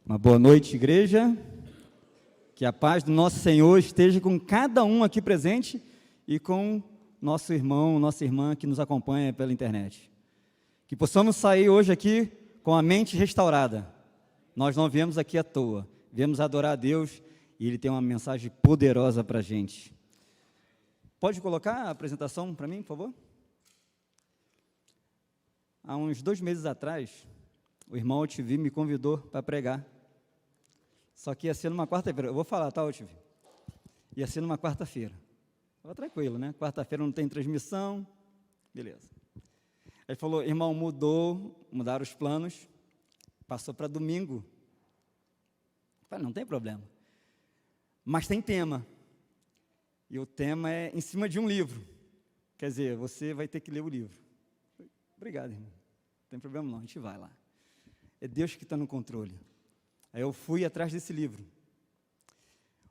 Uma boa noite, igreja. Que a paz do nosso Senhor esteja com cada um aqui presente e com nosso irmão, nossa irmã que nos acompanha pela internet. Que possamos sair hoje aqui com a mente restaurada. Nós não viemos aqui à toa, viemos adorar a Deus e Ele tem uma mensagem poderosa para a gente. Pode colocar a apresentação para mim, por favor? Há uns 2 meses atrás, o irmão Otivi me convidou para pregar. Só que ia ser numa quarta-feira. Eu vou falar, tá, Otivi? Ia ser numa quarta-feira. Estava tranquilo, né? Quarta-feira não tem transmissão. Beleza. Ele falou, irmão, mudaram os planos, passou para domingo. Eu falei, não tem problema. Mas tem tema. E o tema é em cima de um livro. Quer dizer, você vai ter que ler o livro. Obrigado, irmão. Não tem problema não, a gente vai lá. É Deus que está no controle. Aí eu fui atrás desse livro.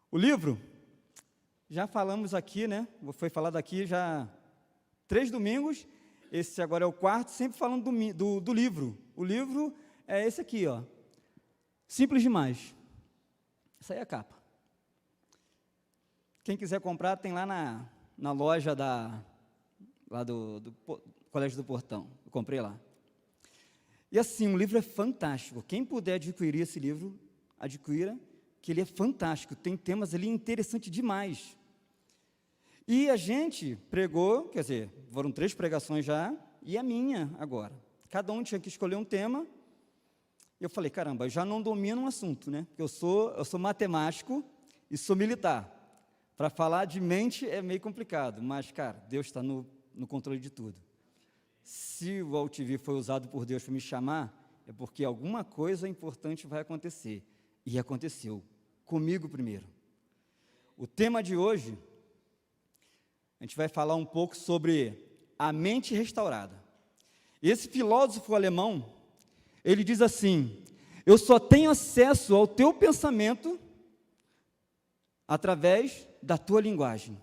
O livro, já falamos aqui, né? Foi falado aqui já 3 domingos. Esse agora é o 4º, sempre falando do livro. O livro é esse aqui, ó. Simples demais. Essa aí é a capa. Quem quiser comprar, tem lá na loja lá do Colégio do Portão. Eu comprei lá. E assim, o livro é fantástico. Quem puder adquirir esse livro, adquira, que ele é fantástico. Tem temas ali interessantes demais. E a gente pregou, quer dizer, foram 3 pregações já, e a minha agora. Cada um tinha que escolher um tema. E eu falei, caramba, eu já não domino um assunto, né? Eu sou matemático e sou militar. Para falar de mente é meio complicado, mas, cara, Deus está no controle de tudo. Se o AltV foi usado por Deus para me chamar, é porque alguma coisa importante vai acontecer. E aconteceu. Comigo primeiro. O tema de hoje, a gente vai falar um pouco sobre a mente restaurada. Esse filósofo alemão, ele diz assim, eu só tenho acesso ao teu pensamento através da tua linguagem.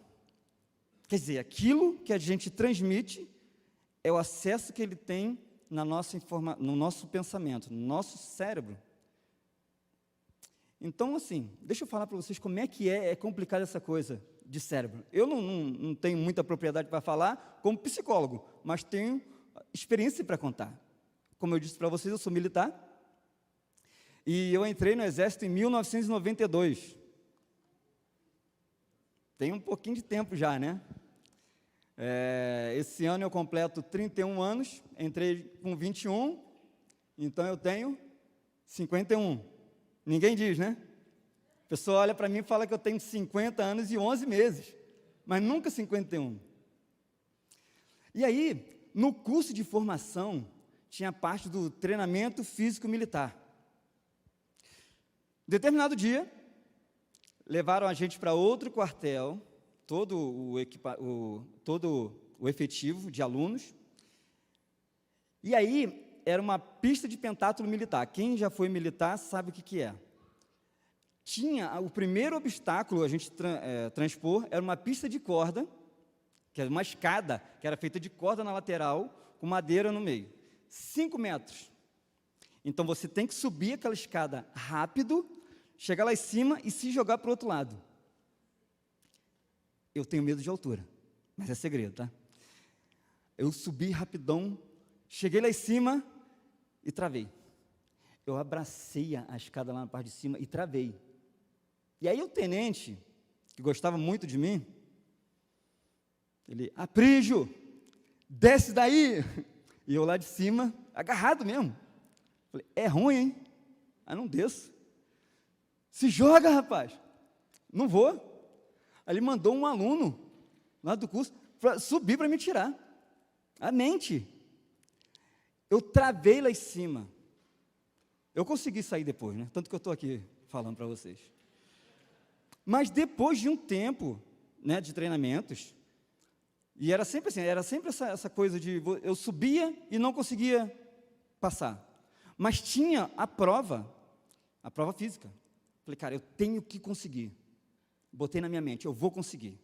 Quer dizer, aquilo que a gente transmite é o acesso que ele tem no nosso pensamento, no nosso cérebro. Então, assim, deixa eu falar para vocês como é que é complicada essa coisa de cérebro. Eu não tenho muita propriedade para falar como psicólogo, mas tenho experiência para contar. Como eu disse para vocês, eu sou militar, e eu entrei no Exército em 1992. Tem um pouquinho de tempo já, né? Esse ano eu completo 31 anos, entrei com 21, então eu tenho 51. Ninguém diz, né? A pessoa olha para mim e fala que eu tenho 50 anos e 11 meses, mas nunca 51. E aí, no curso de formação, tinha parte do treinamento físico militar. Determinado dia, levaram a gente para outro quartel, todo o efetivo de alunos, e aí era uma pista de pentátulo militar. Quem já foi militar sabe o que é. Tinha o primeiro obstáculo a gente transpor, era uma pista de corda, que era uma escada, que era feita de corda na lateral, com madeira no meio, 5 metros. Então você tem que subir aquela escada rápido, chegar lá em cima e se jogar para o outro lado. Eu tenho medo de altura, mas é segredo, tá? Eu subi rapidão, cheguei lá em cima e travei. Eu abracei a escada lá na parte de cima e travei. E aí o tenente, que gostava muito de mim, ele, Aprígio, desce daí. E eu lá de cima, agarrado mesmo. Falei, é ruim, hein? Ah, não desço. Se joga, rapaz. Não vou. Aí ele mandou um aluno lá do curso para subir para me tirar. A mente. Eu travei lá em cima. Eu consegui sair depois, né? Tanto que eu estou aqui falando para vocês. Mas depois de um tempo, né, de treinamentos, e era sempre assim, essa coisa de eu subia e não conseguia passar. Mas tinha a prova física. Falei, cara, eu tenho que conseguir. Botei na minha mente, eu vou conseguir.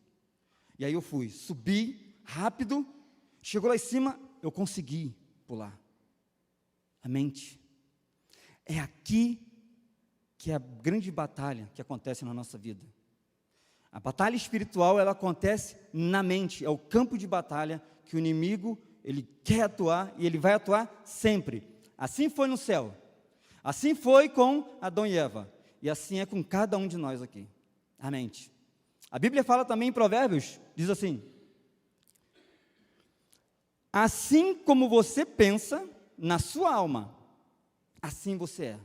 E aí eu fui, subi rápido, chegou lá em cima, eu consegui pular. A mente. É aqui que é a grande batalha que acontece na nossa vida. A batalha espiritual, ela acontece na mente, é o campo de batalha que o inimigo, ele quer atuar e ele vai atuar sempre. Assim foi no céu, assim foi com Adão e Eva, e assim é com cada um de nós aqui, a mente. A Bíblia fala também em Provérbios, diz assim: assim como você pensa na sua alma, assim você é.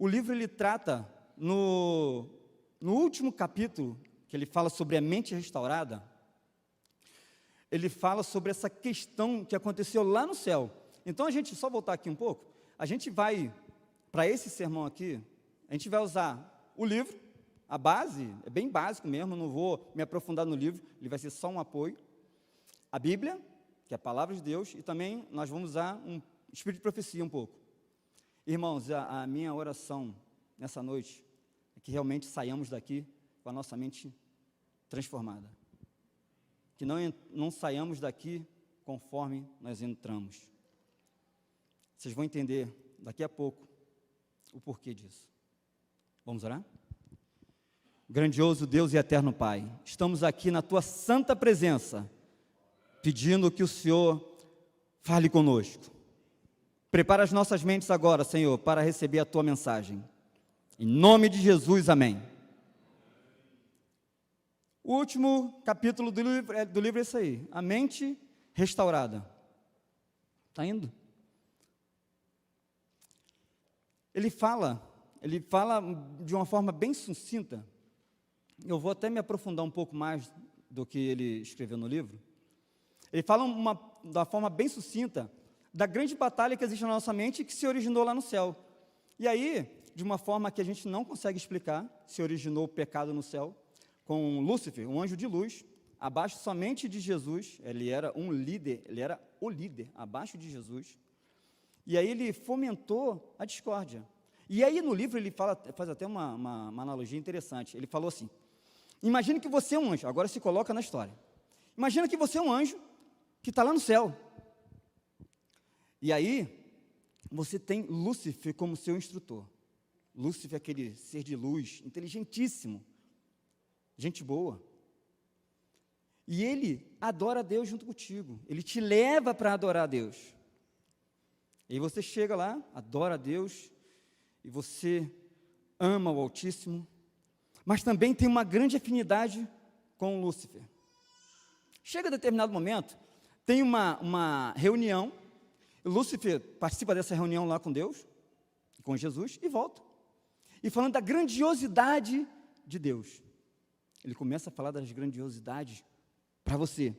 O livro, ele trata, no último capítulo, que ele fala sobre a mente restaurada, ele fala sobre essa questão que aconteceu lá no céu. Então, a gente, só voltar aqui um pouco, a gente vai, para esse sermão aqui, a gente vai usar o livro, a base, é bem básico mesmo, não vou me aprofundar no livro, ele vai ser só um apoio. A Bíblia, que é a palavra de Deus, e também nós vamos usar um espírito de profecia um pouco. Irmãos, a minha oração nessa noite é que realmente saiamos daqui com a nossa mente transformada. Que não saiamos daqui conforme nós entramos. Vocês vão entender daqui a pouco o porquê disso. Vamos orar? Grandioso Deus e eterno Pai, estamos aqui na Tua santa presença, pedindo que o Senhor fale conosco. Prepara as nossas mentes agora, Senhor, para receber a Tua mensagem. Em nome de Jesus, amém. O último capítulo do livro é isso aí, a mente restaurada. Está indo? Ele fala de uma forma bem sucinta. Eu vou até me aprofundar um pouco mais do que ele escreveu no livro. Ele fala da forma bem sucinta da grande batalha que existe na nossa mente e que se originou lá no céu. E aí, de uma forma que a gente não consegue explicar, se originou o pecado no céu, com Lúcifer, um anjo de luz, abaixo somente de Jesus. Ele era um líder, ele era o líder, abaixo de Jesus. E aí ele fomentou a discórdia. E aí no livro ele faz até uma analogia interessante. Ele falou assim: imagine que você é um anjo, agora se coloca na história. Imagina que você é um anjo que está lá no céu. E aí, você tem Lúcifer como seu instrutor. Lúcifer é aquele ser de luz, inteligentíssimo, gente boa. E ele adora a Deus junto contigo. Ele te leva para adorar a Deus. E aí você chega lá, adora a Deus, e você ama o Altíssimo, mas também tem uma grande afinidade com Lúcifer. Chega a determinado momento, tem uma reunião, Lúcifer participa dessa reunião lá com Deus, com Jesus, e volta. E falando da grandiosidade de Deus. Ele começa a falar das grandiosidades para você.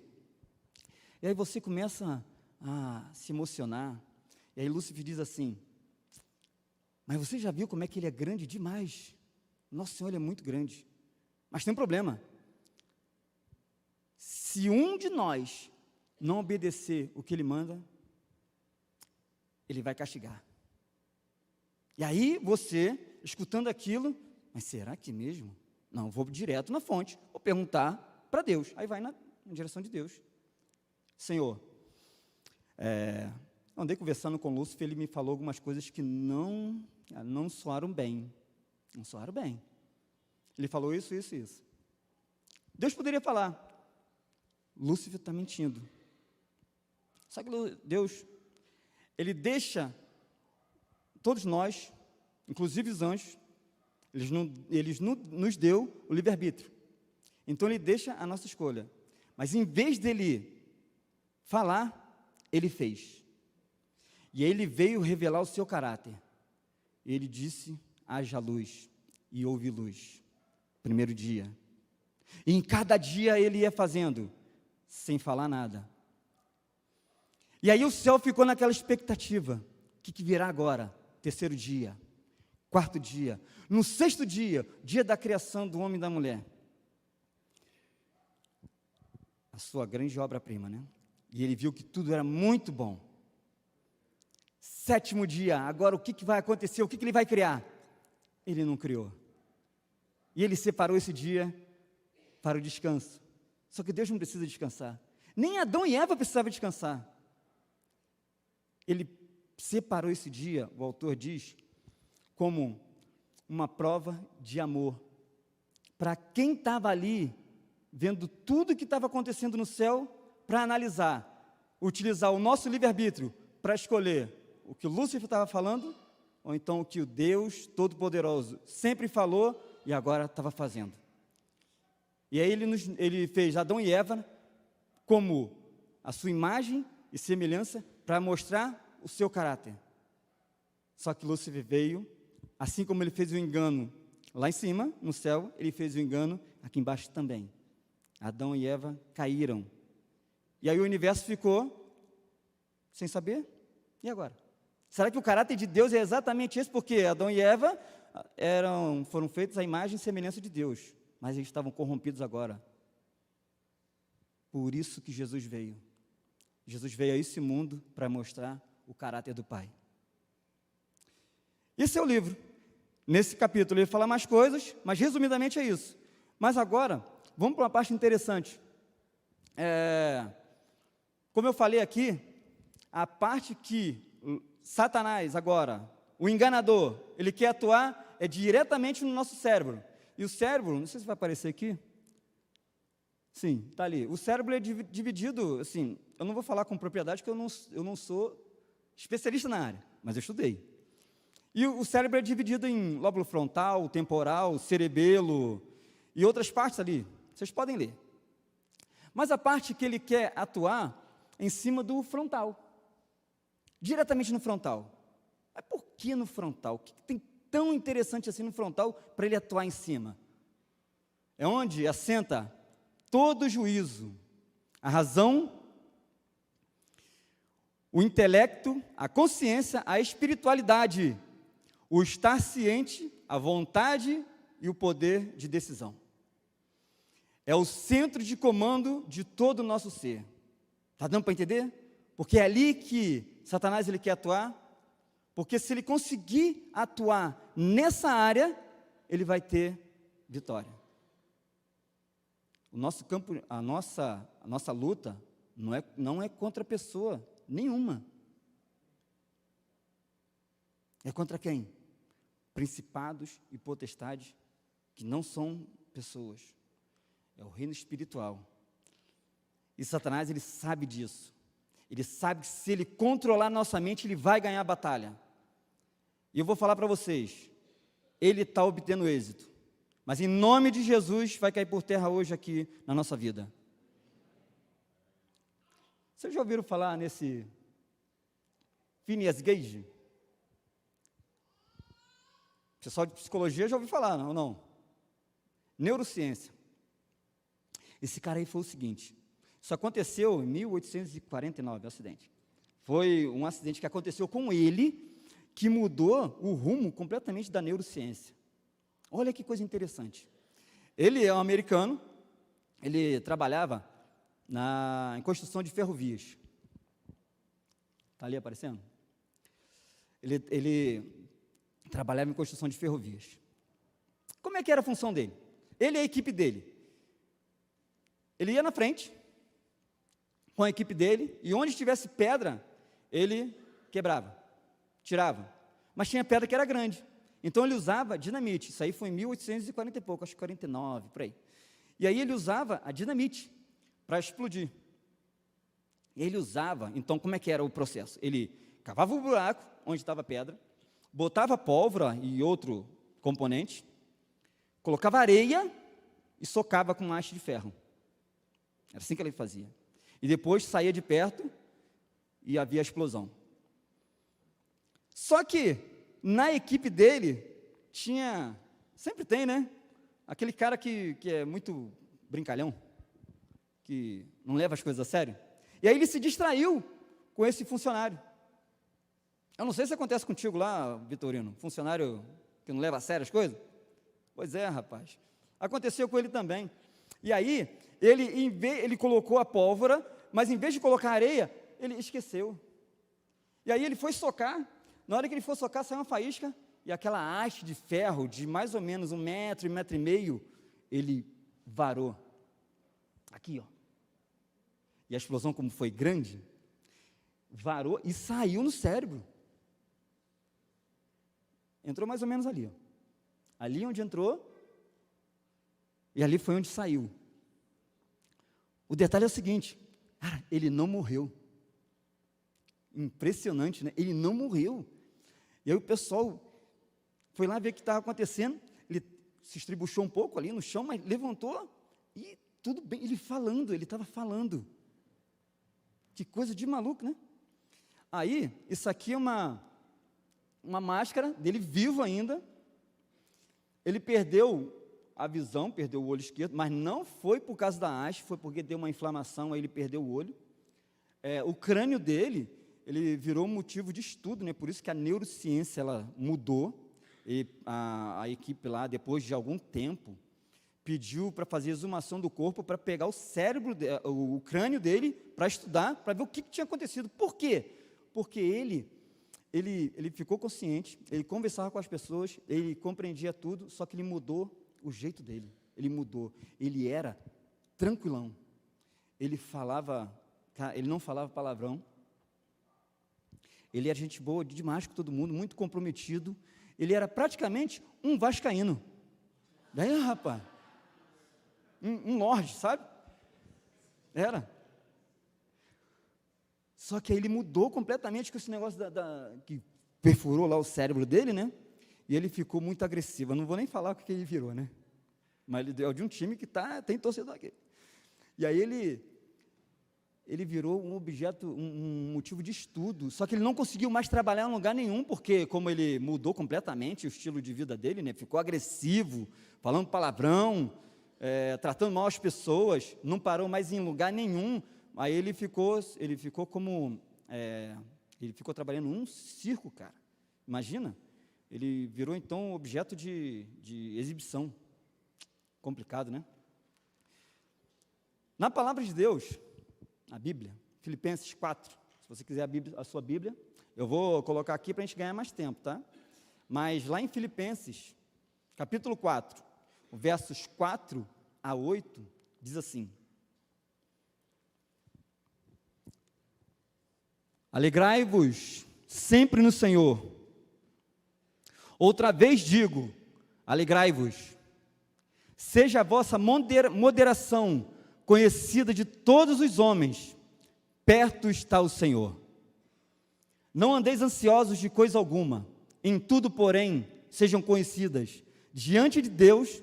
E aí você começa a se emocionar. E aí Lúcifer diz assim: mas você já viu como é que ele é grande demais? Nosso Senhor, ele é muito grande. Mas tem um problema. Se um de nós não obedecer o que ele manda, ele vai castigar. E aí você, escutando aquilo, mas será que mesmo? Não, vou direto na fonte, vou perguntar para Deus. Aí vai na direção de Deus. Senhor, andei conversando com o Lúcifer, ele me falou algumas coisas que não soaram bem. Não soaram bem. Ele falou isso, isso, isso. Deus poderia falar: Lúcifer está mentindo. Só que Deus, ele deixa todos nós, inclusive os anjos, ele nos deu o livre-arbítrio. Então ele deixa a nossa escolha. Mas em vez dele falar, ele fez. E aí ele veio revelar o seu caráter. Ele disse: haja luz, e houve luz. Primeiro dia. E em cada dia ele ia fazendo, sem falar nada. E aí o céu ficou naquela expectativa: o que virá agora? Terceiro dia, quarto dia, no sexto dia, dia da criação do homem e da mulher. A sua grande obra-prima, né? E ele viu que tudo era muito bom. Sétimo dia, agora o que vai acontecer? O que ele vai criar? Ele não criou. E ele separou esse dia para o descanso. Só que Deus não precisa descansar. Nem Adão e Eva precisavam descansar. Ele separou esse dia, o autor diz, como uma prova de amor. Para quem estava ali, vendo tudo que estava acontecendo no céu, para analisar, utilizar o nosso livre-arbítrio para escolher o que o Lúcifer estava falando, ou então o que o Deus Todo-Poderoso sempre falou e agora estava fazendo. E aí ele fez Adão e Eva como a sua imagem e semelhança para mostrar o seu caráter. Só que Lúcifer veio, assim como ele fez o engano lá em cima, no céu, ele fez o engano aqui embaixo também. Adão e Eva caíram. E aí o universo ficou sem saber. E agora? Será que o caráter de Deus é exatamente esse? Porque Adão e Eva foram feitos à imagem e semelhança de Deus, mas eles estavam corrompidos agora. Por isso que Jesus veio. Jesus veio a esse mundo para mostrar o caráter do Pai. Esse é o livro. Nesse capítulo ele fala mais coisas, mas resumidamente é isso. Mas agora, vamos para uma parte interessante. Como eu falei aqui, a parte que Satanás agora, o enganador, ele quer atuar é diretamente no nosso cérebro. E o cérebro, não sei se vai aparecer aqui. Sim, está ali. O cérebro é dividido, assim, eu não vou falar com propriedade, porque eu não sou especialista na área, mas eu estudei. E o cérebro é dividido em lóbulo frontal, temporal, cerebelo e outras partes ali. Vocês podem ler. Mas a parte que ele quer atuar é em cima do frontal. Diretamente no frontal. Mas por que no frontal? O que tem tão interessante assim no frontal para ele atuar em cima? É onde assenta todo o juízo, a razão, o intelecto, a consciência, a espiritualidade, o estar ciente, a vontade e o poder de decisão. É o centro de comando de todo o nosso ser. Está dando para entender? Porque é ali que Satanás ele quer atuar, porque se ele conseguir atuar nessa área, ele vai ter vitória. O nosso campo, a nossa luta não é contra pessoa nenhuma. É contra quem? Principados e potestades que não são pessoas. É o reino espiritual. E Satanás, ele sabe disso. Ele sabe que se ele controlar nossa mente, ele vai ganhar a batalha. E eu vou falar para vocês, ele está obtendo êxito. Mas em nome de Jesus, vai cair por terra hoje aqui na nossa vida. Vocês já ouviram falar nesse Phineas Gage? O pessoal de psicologia já ouviu falar, não? Não. Neurociência. Esse cara aí foi o seguinte, isso aconteceu em 1849, o acidente. Foi um acidente que aconteceu com ele, que mudou o rumo completamente da neurociência. Olha que coisa interessante. Ele é um americano, ele trabalhava em construção de ferrovias. Está ali aparecendo? Ele trabalhava em construção de ferrovias. Como é que era a função dele? Ele e a equipe dele. Ele ia na frente, com a equipe dele, e onde tivesse pedra, ele quebrava, tirava. Mas tinha pedra que era grande. Então ele usava dinamite. Isso aí foi em 1840 e pouco, acho que 49, por aí. E aí ele usava a dinamite para explodir. Ele usava, então como é que era o processo? Ele cavava o buraco onde estava a pedra, botava pólvora e outro componente, colocava areia e socava com uma haste de ferro. Era assim que ele fazia. E depois saía de perto e havia a explosão. Só que na equipe dele sempre tem, né? Aquele cara que é muito brincalhão, que não leva as coisas a sério. E aí ele se distraiu com esse funcionário. Eu não sei se acontece contigo lá, Vitorino, funcionário que não leva a sério as coisas. Pois é, rapaz. Aconteceu com ele também. E aí, ele colocou a pólvora, mas em vez de colocar areia, ele esqueceu. E aí ele foi socar. Na hora que ele for socar, saiu uma faísca, e aquela haste de ferro, de mais ou menos 1 metro, 1,5 metros, ele varou. Aqui, ó. E a explosão, como foi grande, varou e saiu no cérebro. Entrou mais ou menos ali, ó. Ali onde entrou, e ali foi onde saiu. O detalhe é o seguinte, cara, ele não morreu. Impressionante, né? Ele não morreu. E aí o pessoal foi lá ver o que estava acontecendo, ele se estribuchou um pouco ali no chão, mas levantou e tudo bem, ele estava falando. Que coisa de maluco, né? Aí, isso aqui é uma máscara dele vivo ainda. Ele perdeu a visão, perdeu o olho esquerdo, mas não foi por causa da haste, foi porque deu uma inflamação, aí ele perdeu o olho. O crânio dele, ele virou motivo de estudo, né? Por isso que a neurociência ela mudou, e a equipe lá, depois de algum tempo, pediu para fazer exumação do corpo, para pegar o cérebro, o crânio dele, para estudar, para ver o que tinha acontecido. Por quê? Porque ele ficou consciente, ele conversava com as pessoas, ele compreendia tudo, só que ele mudou o jeito dele, ele mudou, ele era tranquilão, ele não falava palavrão, ele era gente boa demais com todo mundo, muito comprometido, ele era praticamente um vascaíno. Daí, rapaz, um lorde, sabe? Era. Só que aí ele mudou completamente com esse negócio que perfurou lá o cérebro dele, né? E ele ficou muito agressivo. Eu não vou nem falar o que ele virou, né? Mas ele é de um time que tem torcedor aqui. E aí ele virou um objeto, um motivo de estudo. Só que ele não conseguiu mais trabalhar em lugar nenhum, porque como ele mudou completamente o estilo de vida dele, né? Ficou agressivo, falando palavrão, tratando mal as pessoas, não parou mais em lugar nenhum. Aí ele ficou trabalhando num circo, cara. Imagina, ele virou então objeto de exibição. Complicado, né? Na palavra de Deus, a Bíblia, Filipenses 4, se você quiser a sua Bíblia, eu vou colocar aqui para a gente ganhar mais tempo, tá? Mas lá em Filipenses, capítulo 4, versos 4 a 8, diz assim: alegrai-vos sempre no Senhor. Outra vez digo, alegrai-vos. Seja a vossa moderação conhecida de todos os homens, perto está o Senhor. Não andeis ansiosos de coisa alguma, em tudo, porém, sejam conhecidas diante de Deus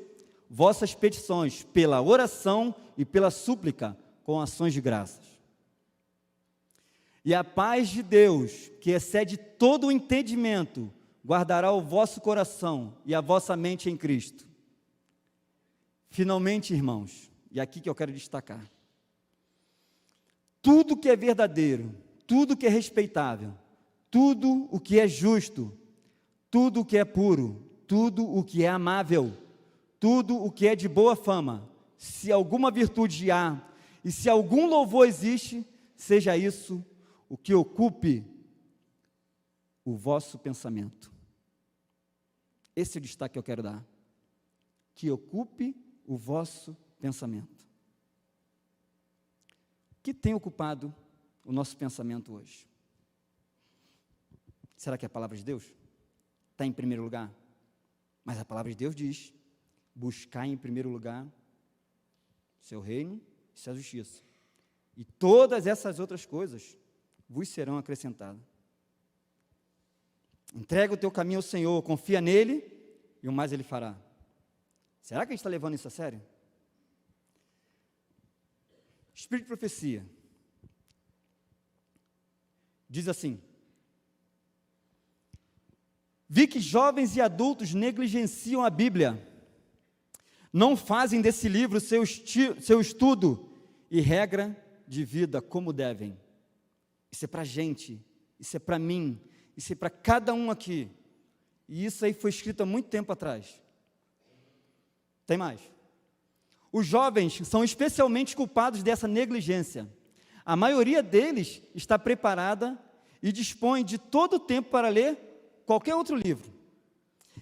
vossas petições, pela oração e pela súplica, com ações de graças. E a paz de Deus, que excede todo o entendimento, guardará o vosso coração e a vossa mente em Cristo. Finalmente, irmãos, e aqui que eu quero destacar, tudo que é verdadeiro, tudo que é respeitável, tudo o que é justo, tudo o que é puro, tudo o que é amável, tudo o que é de boa fama, se alguma virtude há, e se algum louvor existe, seja isso o que ocupe o vosso pensamento. Esse é o destaque que eu quero dar. Que ocupe o vosso pensamento. O que tem ocupado o nosso pensamento hoje? Será que é a palavra de Deus? Está em primeiro lugar? Mas a palavra de Deus diz: buscar em primeiro lugar seu reino e sua justiça, e todas essas outras coisas vos serão acrescentadas. Entrega o teu caminho ao Senhor, confia nele, e o mais ele fará. Será que a gente está levando isso a sério? Espírito de profecia diz assim: vi que jovens e adultos negligenciam a Bíblia, não fazem desse livro seu estudo e regra de vida como devem. Isso é para a gente, isso é para mim, isso é para cada um aqui, e isso aí foi escrito há muito tempo atrás. Tem mais. Os jovens são especialmente culpados dessa negligência. A maioria deles está preparada e dispõe de todo o tempo para ler qualquer outro livro.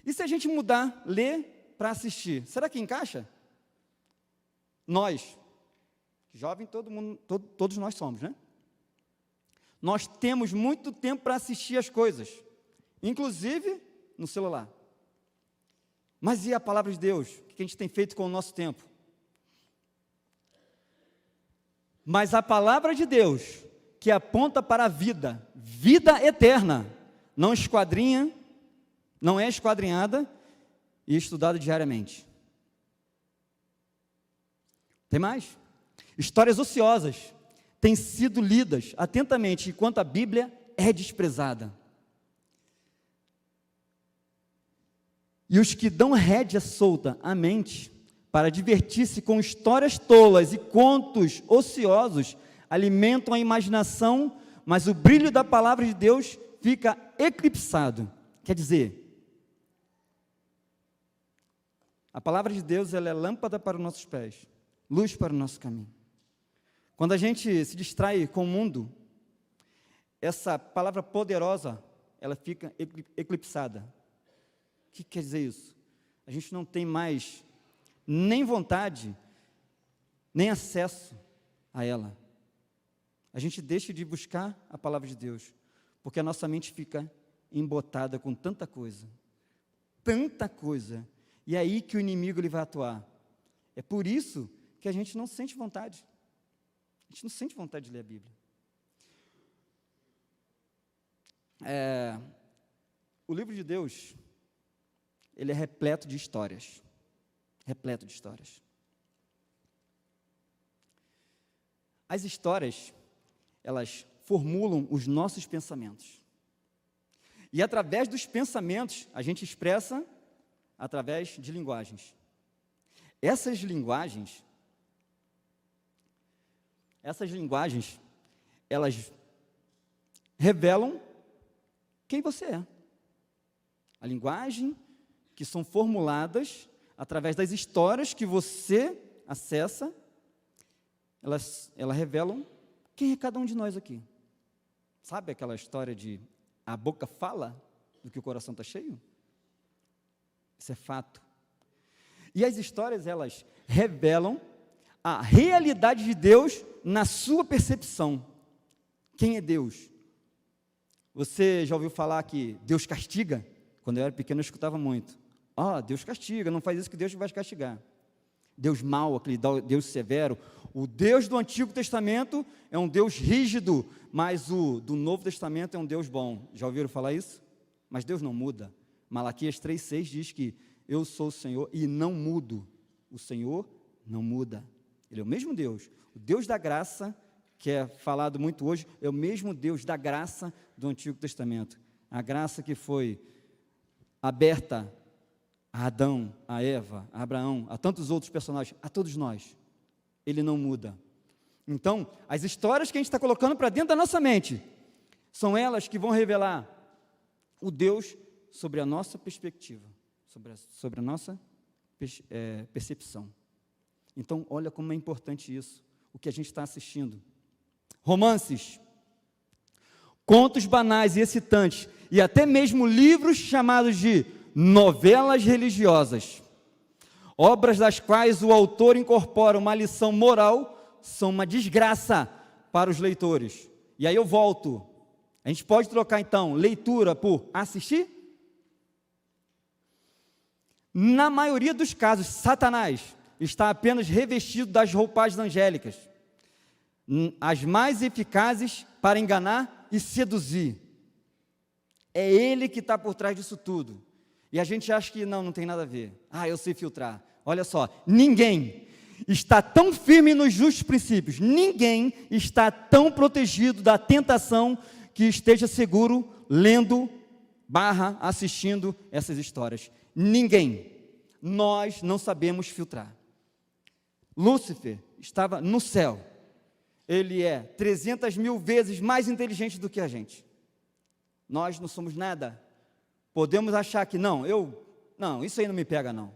E se a gente mudar ler para assistir, será que encaixa? Nós, jovem, todos nós somos, né? Nós temos muito tempo para assistir as coisas, inclusive no celular. Mas e a palavra de Deus? O que a gente tem feito com o nosso tempo? Mas a palavra de Deus, que aponta para a vida, vida eterna, não esquadrinha, não é esquadrinhada e estudada diariamente. Tem mais? Histórias ociosas têm sido lidas atentamente enquanto a Bíblia é desprezada. E os que dão rédea solta à mente para divertir-se com histórias tolas e contos ociosos alimentam a imaginação, mas o brilho da palavra de Deus fica eclipsado. Quer dizer, a palavra de Deus, ela é lâmpada para os nossos pés, luz para o nosso caminho. Quando a gente se distrai com o mundo, essa palavra poderosa, ela fica eclipsada. O que quer dizer isso? A gente não tem mais nem vontade, nem acesso a ela. A gente deixa de buscar a palavra de Deus, porque a nossa mente fica embotada com tanta coisa, e é aí que o inimigo ele vai atuar. É por isso que a gente não sente vontade. A gente não sente vontade de ler a Bíblia. O livro de Deus, ele é repleto de histórias. Repleto de histórias. As histórias, elas formulam os nossos pensamentos. E através dos pensamentos, a gente expressa através de linguagens. Essas linguagens, elas revelam quem você é. A linguagem que são formuladas através das histórias que você acessa, elas revelam quem é cada um de nós aqui. Sabe aquela história de a boca fala do que o coração está cheio? Isso é fato. E as histórias, elas revelam a realidade de Deus na sua percepção. Quem é Deus? Você já ouviu falar que Deus castiga? Quando eu era pequeno eu escutava muito. Deus castiga, não faz isso que Deus vai te castigar. Deus mau, aquele Deus severo. O Deus do Antigo Testamento é um Deus rígido, mas o do Novo Testamento é um Deus bom. Já ouviram falar isso? Mas Deus não muda. Malaquias 3,6 diz que eu sou o Senhor e não mudo. O Senhor não muda. Ele é o mesmo Deus. O Deus da graça, que é falado muito hoje, é o mesmo Deus da graça do Antigo Testamento. A graça que foi aberta a Adão, a Eva, a Abraão, a tantos outros personagens, a todos nós. Ele não muda. Então, as histórias que a gente está colocando para dentro da nossa mente, são elas que vão revelar o Deus sobre a nossa perspectiva, sobre a nossa percepção. Então, olha como é importante isso, o que a gente está assistindo. Romances, contos banais e excitantes, e até mesmo livros chamados de novelas religiosas, obras das quais o autor incorpora uma lição moral, são uma desgraça para os leitores. E aí eu volto. A gente pode trocar então leitura por assistir? Na maioria dos casos, Satanás está apenas revestido das roupagens angélicas, as mais eficazes para enganar e seduzir. É ele que está por trás disso tudo. E a gente acha que não tem nada a ver. Eu sei filtrar. Olha só, ninguém está tão firme nos justos princípios, ninguém está tão protegido da tentação que esteja seguro lendo / assistindo essas histórias. Ninguém. Nós não sabemos filtrar. Lúcifer estava no céu. Ele é 300.000 vezes mais inteligente do que a gente. Nós não somos nada. Podemos achar que não, isso aí não me pega não.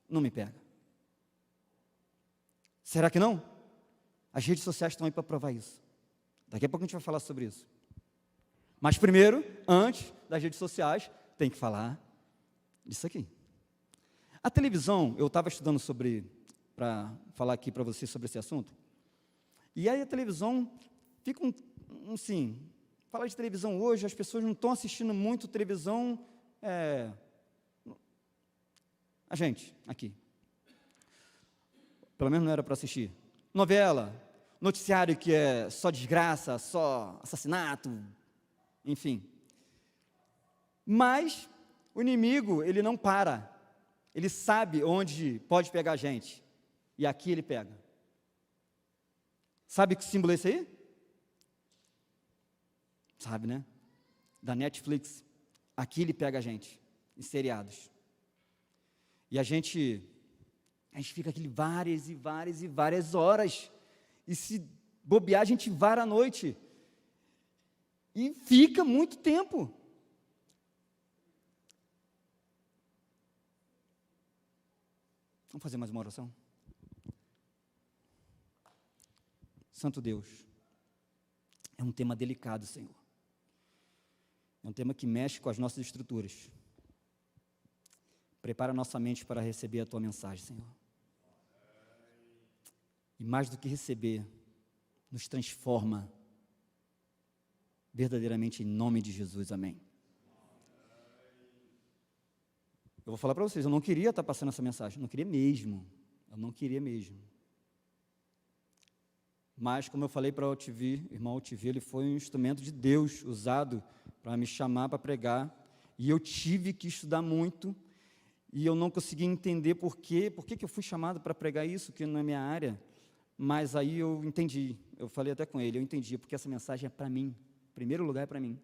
Não me pega. Será que não? As redes sociais estão aí para provar isso. Daqui a pouco a gente vai falar sobre isso. Mas primeiro, antes das redes sociais, tem que falar disso aqui. A televisão, eu estava estudando para falar aqui para você sobre esse assunto, e aí a televisão fica assim, falar de televisão hoje, as pessoas não estão assistindo muito televisão, A gente, aqui. Pelo menos não era para assistir. Novela, noticiário que é só desgraça, só assassinato, enfim. Mas o inimigo, ele não para. Ele sabe onde pode pegar a gente. E aqui ele pega. Sabe que símbolo é esse aí? Sabe, né? Da Netflix. Aqui ele pega a gente, em seriados. E a gente fica aqui várias e várias e várias horas. E se bobear, a gente vara à noite. E fica muito tempo. Vamos fazer mais uma oração? Santo Deus, é um tema delicado, Senhor. É um tema que mexe com as nossas estruturas. Prepara a nossa mente para receber a Tua mensagem, Senhor. E mais do que receber, nos transforma verdadeiramente em nome de Jesus, amém. Eu vou falar para vocês, eu não queria estar passando essa mensagem, não queria mesmo, eu não queria mesmo. Mas, como eu falei para o OTV, o irmão OTV, ele foi um instrumento de Deus usado para me chamar para pregar, e eu tive que estudar muito, e eu não conseguia entender por que eu fui chamado para pregar isso, que não é minha área, mas aí eu entendi, eu falei até com ele, eu entendi, porque essa mensagem é para mim, em primeiro lugar é para mim.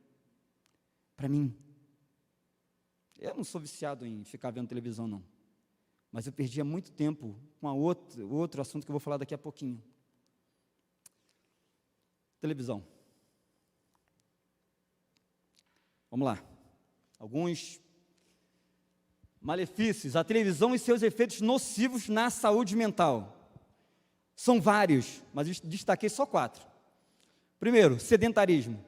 Eu não sou viciado em ficar vendo televisão, não, mas eu perdia muito tempo com outro assunto que eu vou falar daqui a pouquinho. Televisão. Vamos lá. Alguns malefícios. A televisão e seus efeitos nocivos na saúde mental. São vários, mas eu destaquei só 4. Primeiro, sedentarismo.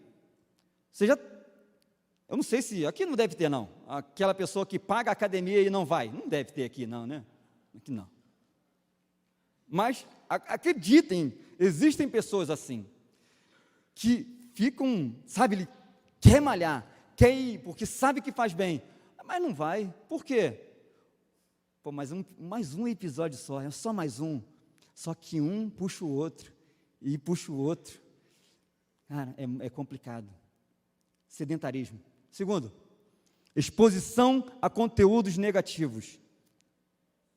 Eu não sei se, aqui não deve ter não, aquela pessoa que paga a academia e não vai. Não deve ter aqui não, né? Aqui não. Mas, acreditem, existem pessoas assim, que ficam, sabe, ele quer malhar, quer ir, porque sabe que faz bem, mas não vai. Por quê? Pô, mais um episódio só, é só mais um. Só que um puxa o outro, e puxa o outro. Cara, é complicado. Sedentarismo. Segundo, exposição a conteúdos negativos.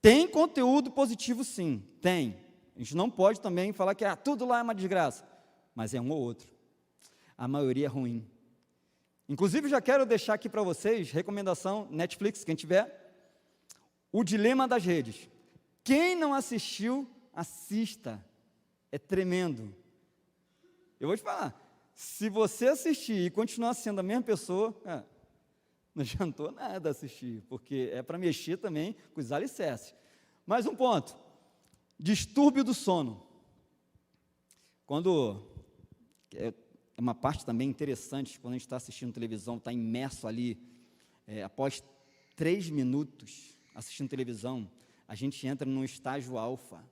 Tem conteúdo positivo sim, tem. A gente não pode também falar que tudo lá é uma desgraça. Mas é um ou outro. A maioria é ruim. Inclusive, já quero deixar aqui para vocês, recomendação, Netflix, quem tiver, O Dilema das Redes. Quem não assistiu, assista. É tremendo. Eu vou te falar, se você assistir e continuar sendo a mesma pessoa, não adiantou nada assistir, porque é para mexer também com os alicerces. Mais um ponto, distúrbio do sono. Quando... É uma parte também interessante, quando a gente está assistindo televisão, está imerso ali, após 3 minutos assistindo televisão, a gente entra num estágio alfa,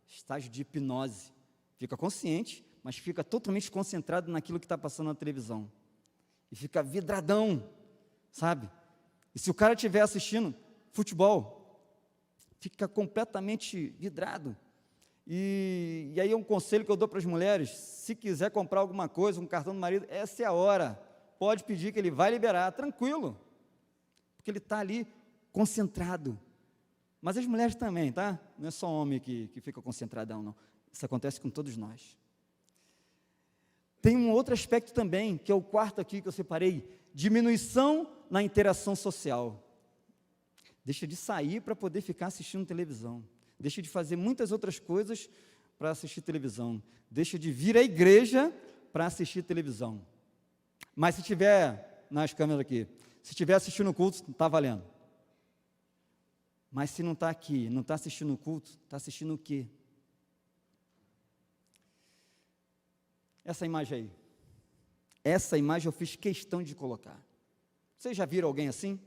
estágio de hipnose, fica consciente, mas fica totalmente concentrado naquilo que está passando na televisão, e fica vidradão, sabe? E se o cara estiver assistindo futebol, fica completamente vidrado. E aí é um conselho que eu dou para as mulheres, se quiser comprar alguma coisa, um cartão do marido, essa é a hora, pode pedir que ele vai liberar, tranquilo, porque ele está ali concentrado. Mas as mulheres também, tá? Não é só homem que fica concentradão, não. Isso acontece com todos nós. Tem um outro aspecto também, que é o 4º aqui que eu separei, diminuição na interação social. Deixa de sair para poder ficar assistindo televisão. Deixa de fazer muitas outras coisas para assistir televisão. Deixa de vir à igreja para assistir televisão. Mas se tiver, nas câmeras aqui, se estiver assistindo o culto, está valendo. Mas se não está aqui, não está assistindo o culto, está assistindo o quê? Essa imagem aí. Essa imagem eu fiz questão de colocar. Vocês já viram alguém assim?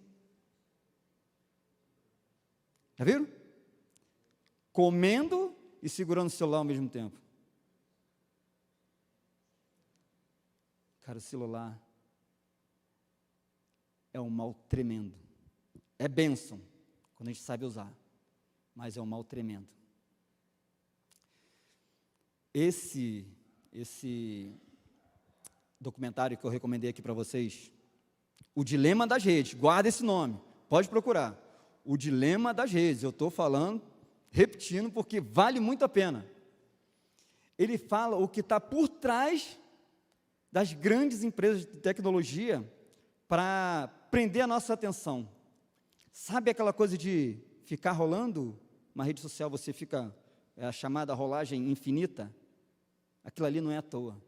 Já viram? Comendo e segurando o celular ao mesmo tempo. Cara, o celular é um mal tremendo. É bênção, quando a gente sabe usar, mas é um mal tremendo. Esse documentário que eu recomendei aqui para vocês, O Dilema das Redes, guarda esse nome, pode procurar. O Dilema das Redes, eu estou falando, repetindo, porque vale muito a pena. Ele fala o que está por trás das grandes empresas de tecnologia para prender a nossa atenção. Sabe aquela coisa de ficar rolando uma rede social, você fica, a chamada rolagem infinita? Aquilo ali não é à toa.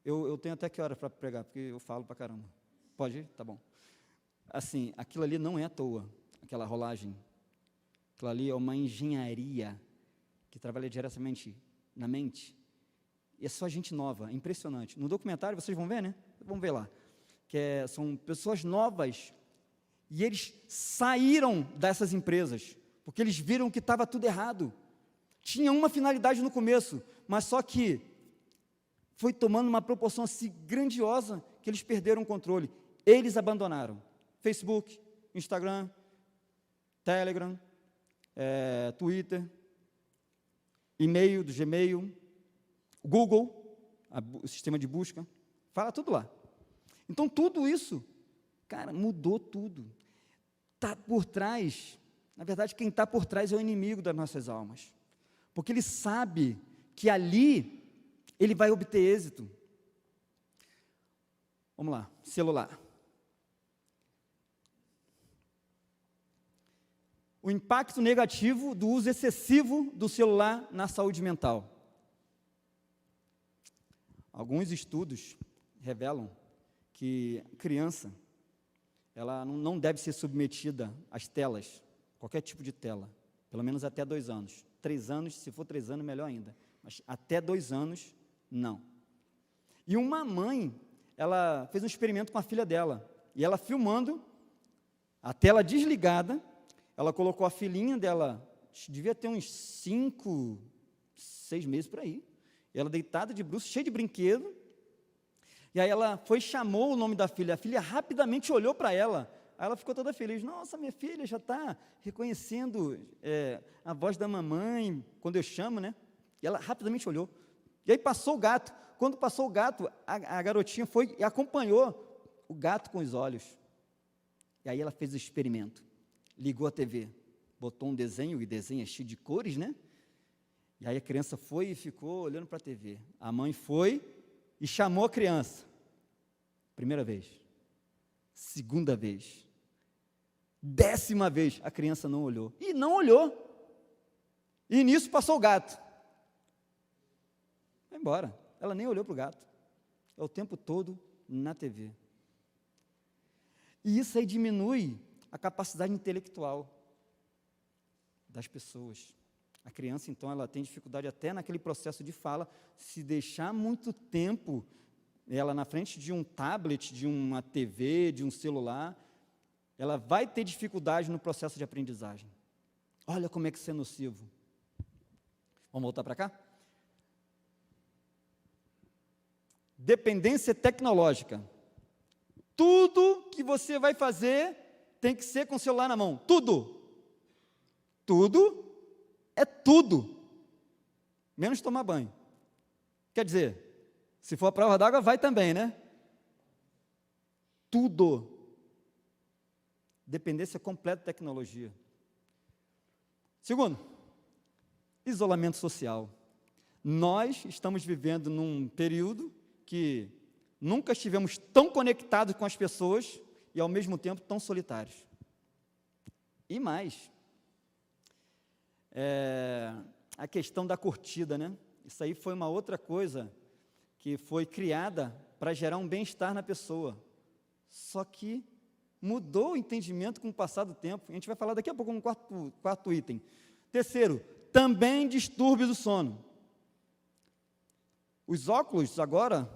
Eu tenho até que hora para pregar, porque eu falo para caramba. Pode ir? Tá bom. Assim, aquilo ali não é à toa, aquela rolagem. Aquilo ali é uma engenharia que trabalha diretamente na mente. E é só gente nova, é impressionante. No documentário, vocês vão ver, né? Vamos ver lá. São pessoas novas, e eles saíram dessas empresas, porque eles viram que estava tudo errado. Tinha uma finalidade no começo, mas só que foi tomando uma proporção assim grandiosa, que eles perderam o controle. Eles abandonaram Facebook, Instagram, Telegram, Twitter, e-mail do Gmail, Google, o sistema de busca, fala tudo lá. Então, tudo isso, cara, mudou tudo. Está por trás, na verdade, quem está por trás é o inimigo das nossas almas. Porque ele sabe que ali ele vai obter êxito. Vamos lá, celular. O impacto negativo do uso excessivo do celular na saúde mental. Alguns estudos revelam que a criança, ela não deve ser submetida às telas, qualquer tipo de tela, pelo menos até 2 anos. 3 anos, se for 3 anos, melhor ainda, mas até 2 anos, não. E uma mãe, ela fez um experimento com a filha dela, e ela filmando, a tela desligada, ela colocou a filhinha dela, devia ter uns 5, 6 meses por aí, e ela deitada de bruços, cheia de brinquedo, e aí ela foi e chamou o nome da filha, a filha rapidamente olhou para ela, aí ela ficou toda feliz, nossa, minha filha já está reconhecendo a voz da mamãe, quando eu chamo, né? E ela rapidamente olhou, e aí passou o gato, quando passou o gato, a garotinha foi e acompanhou o gato com os olhos, e aí ela fez o experimento, ligou a TV, botou um desenho, e desenho é cheio de cores, né? E aí a criança foi e ficou olhando para a TV, a mãe foi e chamou a criança, primeira vez, segunda vez, 10ª vez, a criança não olhou, e nisso passou o gato, vai embora, ela nem olhou para o gato, é o tempo todo na TV, e isso aí diminui a capacidade intelectual das pessoas. A criança, então, ela tem dificuldade até naquele processo de fala, se deixar muito tempo ela na frente de um tablet, de uma TV, de um celular, ela vai ter dificuldade no processo de aprendizagem. Olha como é que isso é nocivo. Vamos voltar para cá? Dependência tecnológica. Tudo que você vai fazer tem que ser com o celular na mão. Tudo. Tudo é tudo. Menos tomar banho. Quer dizer, se for a prova d'água, vai também, né? Tudo. Dependência completa de tecnologia. Segundo, isolamento social. Nós estamos vivendo num período que nunca estivemos tão conectados com as pessoas e, ao mesmo tempo, tão solitários. E mais, a questão da curtida, né? Isso aí foi uma outra coisa que foi criada para gerar um bem-estar na pessoa. Só que mudou o entendimento com o passar do tempo. A gente vai falar daqui a pouco no quarto item. Terceiro, também distúrbios do sono. Os óculos agora,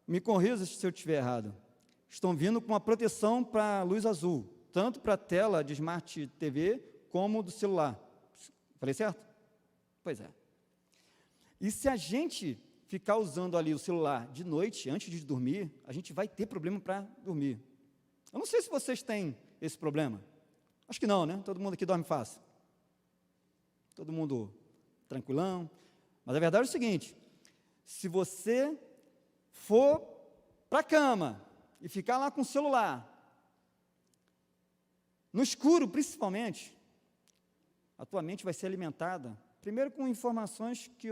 me corrija se eu estiver errado, estão vindo com uma proteção para a luz azul, tanto para a tela de Smart TV como do celular. Falei certo? Pois é. E se a gente ficar usando ali o celular de noite, antes de dormir, a gente vai ter problema para dormir. Eu não sei se vocês têm esse problema. Acho que não, né? Todo mundo aqui dorme fácil. Todo mundo tranquilão. Mas a verdade é o seguinte, se você for para a cama e ficar lá com o celular, no escuro principalmente, a tua mente vai ser alimentada, primeiro com informações que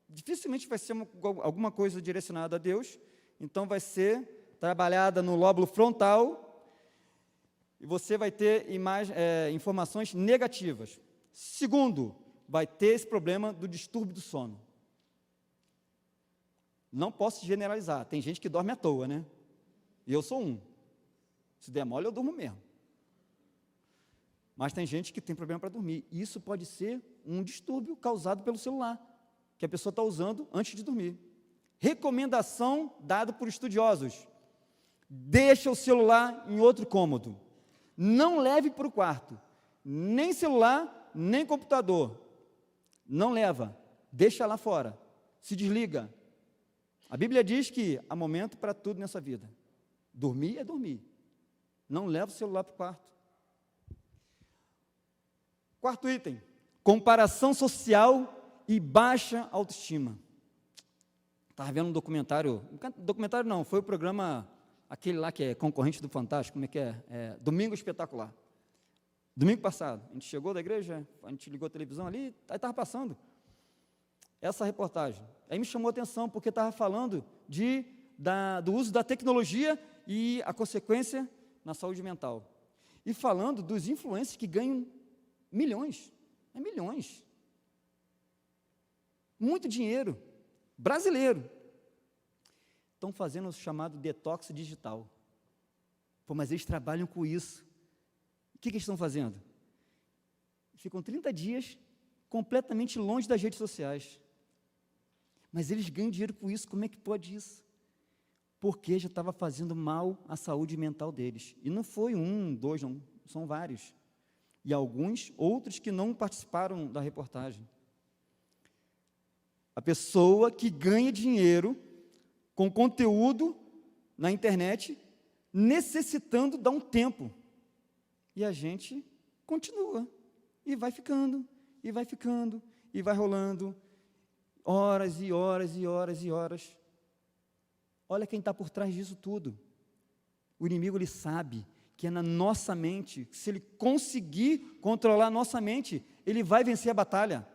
dificilmente vai ser alguma coisa direcionada a Deus, então vai ser trabalhada no lóbulo frontal, e você vai ter informações negativas. Segundo, vai ter esse problema do distúrbio do sono. Não posso generalizar, tem gente que dorme à toa, né? E eu sou um. Se der mole, eu durmo mesmo. Mas tem gente que tem problema para dormir. E isso pode ser um distúrbio causado pelo celular, que a pessoa está usando antes de dormir. Recomendação dada por estudiosos: deixa o celular em outro cômodo. Não leve para o quarto, nem celular, nem computador. Não leva, deixa lá fora, se desliga. A Bíblia diz que há momento para tudo nessa vida. Dormir é dormir. Não leva o celular para o quarto. Quarto item: comparação social e baixa autoestima. Estava vendo um documentário não, foi o programa, aquele lá que é concorrente do Fantástico, como é que é? Domingo Espetacular. Domingo passado, a gente chegou da igreja, a gente ligou a televisão ali, aí estava passando essa reportagem. Aí me chamou a atenção, porque estava falando do uso da tecnologia e a consequência na saúde mental. E falando dos influencers que ganham milhões, milhões. Muito dinheiro, brasileiro. Estão fazendo o chamado detox digital. Pô, mas eles trabalham com isso. O que eles estão fazendo? Ficam 30 dias completamente longe das redes sociais. Mas eles ganham dinheiro com isso, como é que pode isso? Porque já estava fazendo mal à saúde mental deles. E não foi um, dois, não, são vários. E outros que não participaram da reportagem. A pessoa que ganha dinheiro com conteúdo na internet, necessitando dar um tempo. E a gente continua, e vai ficando, e vai ficando, e vai rolando, horas e horas e horas e horas. Olha quem está por trás disso tudo. O inimigo, ele sabe que é na nossa mente, se ele conseguir controlar a nossa mente, ele vai vencer a batalha.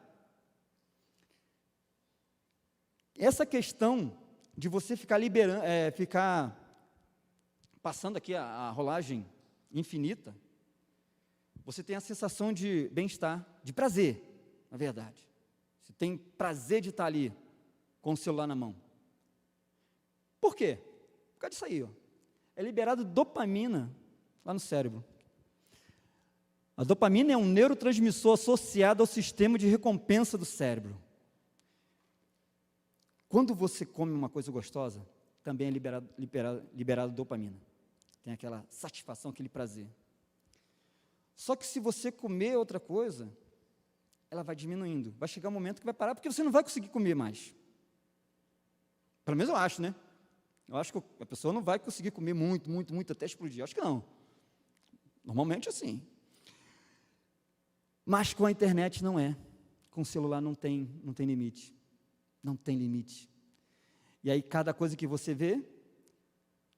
Essa questão de você ficar passando aqui a rolagem infinita, você tem a sensação de bem-estar, de prazer, na verdade. Você tem prazer de estar ali, com o celular na mão. Por quê? Por causa disso aí, ó. É liberado dopamina lá no cérebro. A dopamina é um neurotransmissor associado ao sistema de recompensa do cérebro. Quando você come uma coisa gostosa, também é liberado dopamina. Tem aquela satisfação, aquele prazer. Só que se você comer outra coisa, ela vai diminuindo. Vai chegar um momento que vai parar, porque você não vai conseguir comer mais. Pelo menos eu acho, né? Eu acho que a pessoa não vai conseguir comer muito, muito, muito, até explodir. Eu acho que não. Normalmente assim. Mas com a internet não é. Com o celular não tem limite. Não tem limite. E aí, cada coisa que você vê,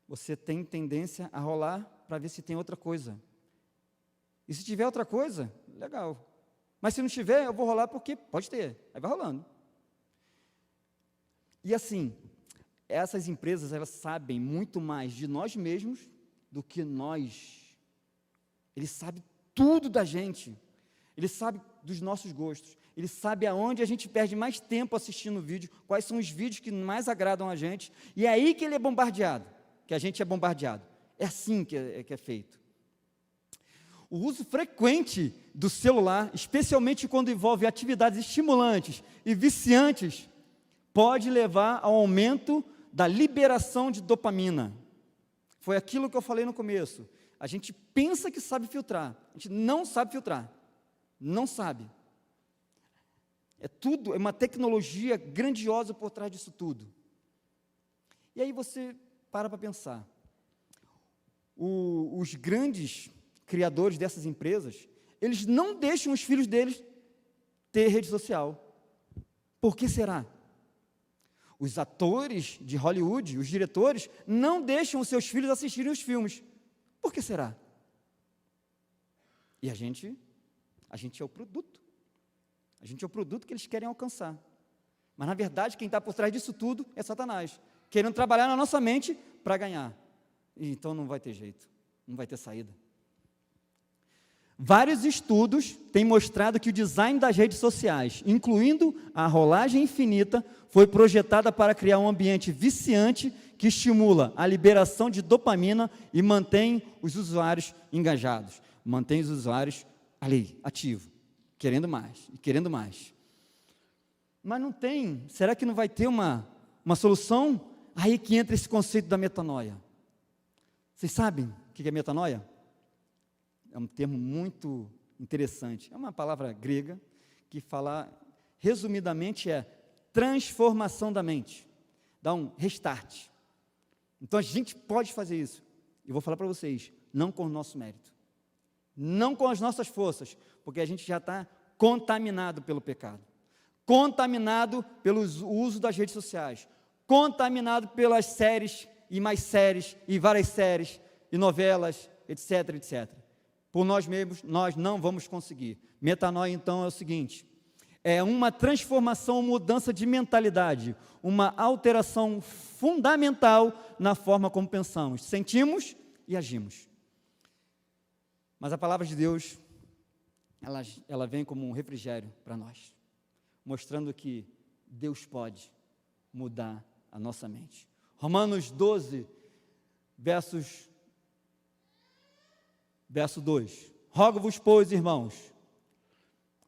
você tem tendência a rolar para ver se tem outra coisa. E se tiver outra coisa, legal. Mas se não tiver, eu vou rolar porque pode ter. Aí vai rolando. E assim, essas empresas, elas sabem muito mais de nós mesmos do que nós. Eles sabem tudo da gente. Eles sabem dos nossos gostos. Eles sabem aonde a gente perde mais tempo assistindo o vídeo, quais são os vídeos que mais agradam a gente. E é aí que ele é bombardeado, que a gente é bombardeado. É assim que é feito. O uso frequente do celular, especialmente quando envolve atividades estimulantes e viciantes, pode levar ao aumento da liberação de dopamina. Foi aquilo que eu falei no começo. A gente pensa que sabe filtrar, a gente não sabe filtrar, não sabe. É uma tecnologia grandiosa por trás disso tudo. E aí você para pensar. Os grandes criadores dessas empresas, eles não deixam os filhos deles ter rede social. Por que será? Os atores de Hollywood, os diretores, não deixam os seus filhos assistirem os filmes. Por que será? E a gente é o produto. A gente é o produto que eles querem alcançar. Mas, na verdade, quem está por trás disso tudo é Satanás, querendo trabalhar na nossa mente para ganhar. E então não vai ter jeito, não vai ter saída. Vários estudos têm mostrado que o design das redes sociais, incluindo a rolagem infinita, foi projetada para criar um ambiente viciante que estimula a liberação de dopamina e mantém os usuários engajados, mantém os usuários ali, ativos, querendo mais e querendo mais. Mas não tem, será que não vai ter uma solução? Aí que entra esse conceito da metanoia. Vocês sabem o que é metanoia? É um termo muito interessante. É uma palavra grega que fala, resumidamente, é transformação da mente. Dá um restart. Então a gente pode fazer isso. Eu vou falar para vocês, não com o nosso mérito, não com as nossas forças, porque a gente já está contaminado pelo pecado, contaminado pelo uso das redes sociais, contaminado pelas séries e mais séries e várias séries e novelas, etc, etc. Por nós mesmos, nós não vamos conseguir. Metanoia, então, é o seguinte: é uma transformação, mudança de mentalidade, uma alteração fundamental na forma como pensamos, sentimos e agimos. Mas a palavra de Deus, ela vem como um refrigério para nós, mostrando que Deus pode mudar a nossa mente. Romanos 12, verso 2. Rogo-vos, pois, irmãos,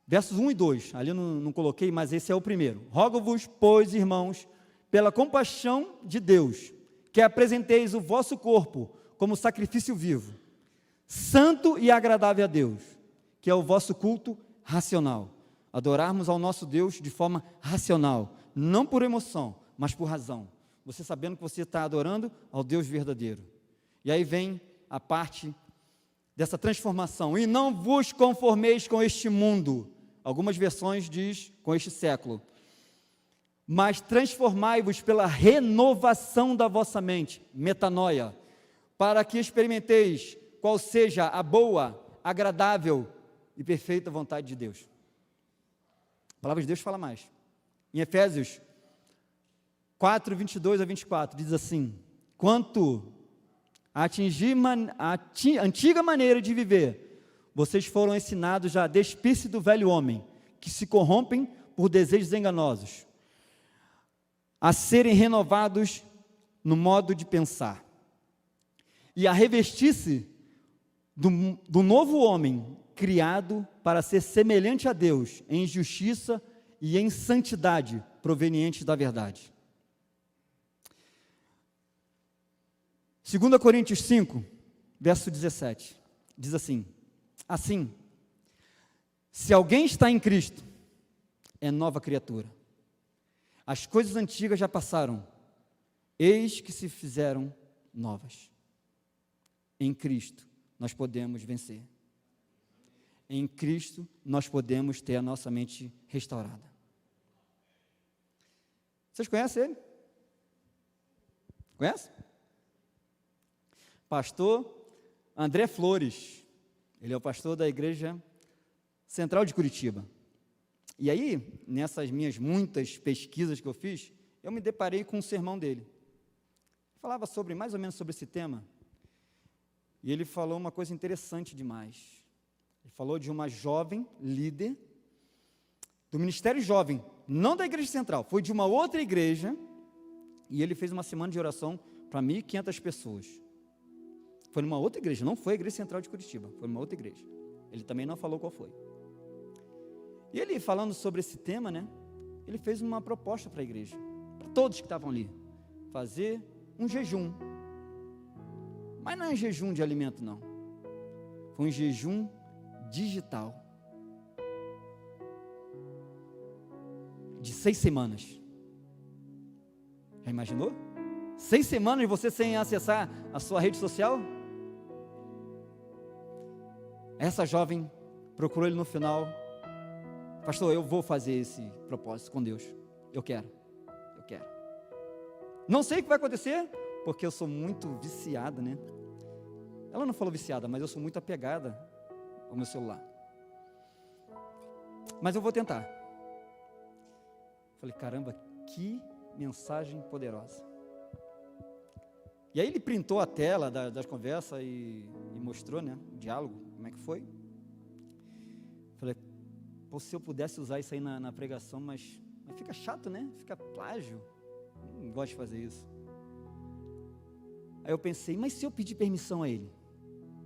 versos 1 e 2, ali eu não coloquei, mas esse é o primeiro. Rogo-vos, pois, irmãos, pela compaixão de Deus, que apresenteis o vosso corpo como sacrifício vivo, santo e agradável a Deus, que é o vosso culto racional. Adorarmos ao nosso Deus de forma racional, não por emoção, mas por razão. Você sabendo que você está adorando ao Deus verdadeiro. E aí vem a parte dessa transformação. E não vos conformeis com este mundo. Algumas versões diz com este século. Mas transformai-vos pela renovação da vossa mente, metanoia, para que experimenteis qual seja a boa, agradável e perfeita vontade de Deus. A palavra de Deus fala mais. Em Efésios 4, 22 a 24, diz assim: quanto a atingir a antiga maneira de viver, vocês foram ensinados a despir-se do velho homem, que se corrompem por desejos enganosos, a serem renovados no modo de pensar, e a revestir-se do novo homem, criado para ser semelhante a Deus, em justiça e em santidade, provenientes da verdade. 2 Coríntios 5, verso 17, diz assim: assim, se alguém está em Cristo, é nova criatura. As coisas antigas já passaram, eis que se fizeram novas. Em Cristo nós podemos vencer. Em Cristo nós podemos ter a nossa mente restaurada. Vocês conhecem ele? Conhece? Pastor André Flores, ele é o pastor da Igreja Central de Curitiba. E aí, nessas minhas muitas pesquisas que eu fiz, eu me deparei com um sermão dele. Falava mais ou menos sobre esse tema, e ele falou uma coisa interessante demais. Ele falou de uma jovem líder do Ministério Jovem, não da Igreja Central, foi de uma outra igreja, e ele fez uma semana de oração para 1.500 pessoas. Foi numa outra igreja, não foi a Igreja Central de Curitiba, foi numa outra igreja. Ele também não falou qual foi. E ele, falando sobre esse tema, né, ele fez uma proposta para a igreja, para todos que estavam ali, fazer um jejum. Mas não é um jejum de alimento, não. Foi um jejum digital. de 6 semanas. Já imaginou? 6 semanas você sem acessar a sua rede social? Essa jovem procurou ele no final. Pastor, eu vou fazer esse propósito com Deus. Eu quero. Não sei o que vai acontecer, porque eu sou muito viciada, né? Ela não falou viciada, mas eu sou muito apegada ao meu celular. Mas eu vou tentar. Falei, caramba, que mensagem poderosa. E aí ele printou a tela das conversas e mostrou, né, o diálogo, como é que foi. Falei, pô, se eu pudesse usar isso aí na pregação, mas fica chato, né? Fica plágio. Não gosto de fazer isso. Aí eu pensei, mas se eu pedir permissão a ele?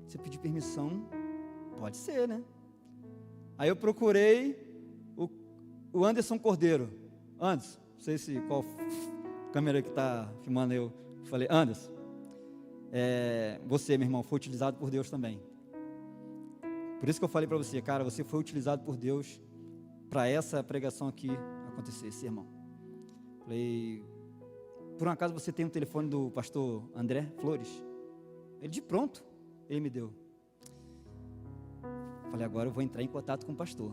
Se eu pedir permissão, pode ser, né? Aí eu procurei o Anderson Cordeiro. Anderson, não sei se qual câmera que está filmando eu. Falei, Anderson, você, meu irmão, foi utilizado por Deus também. Por isso que eu falei para você, cara, você foi utilizado por Deus para essa pregação aqui acontecer, esse irmão. Falei, por um acaso você tem o telefone do pastor André Flores? Ele de pronto, ele me deu. Falei, agora eu vou entrar em contato com o pastor.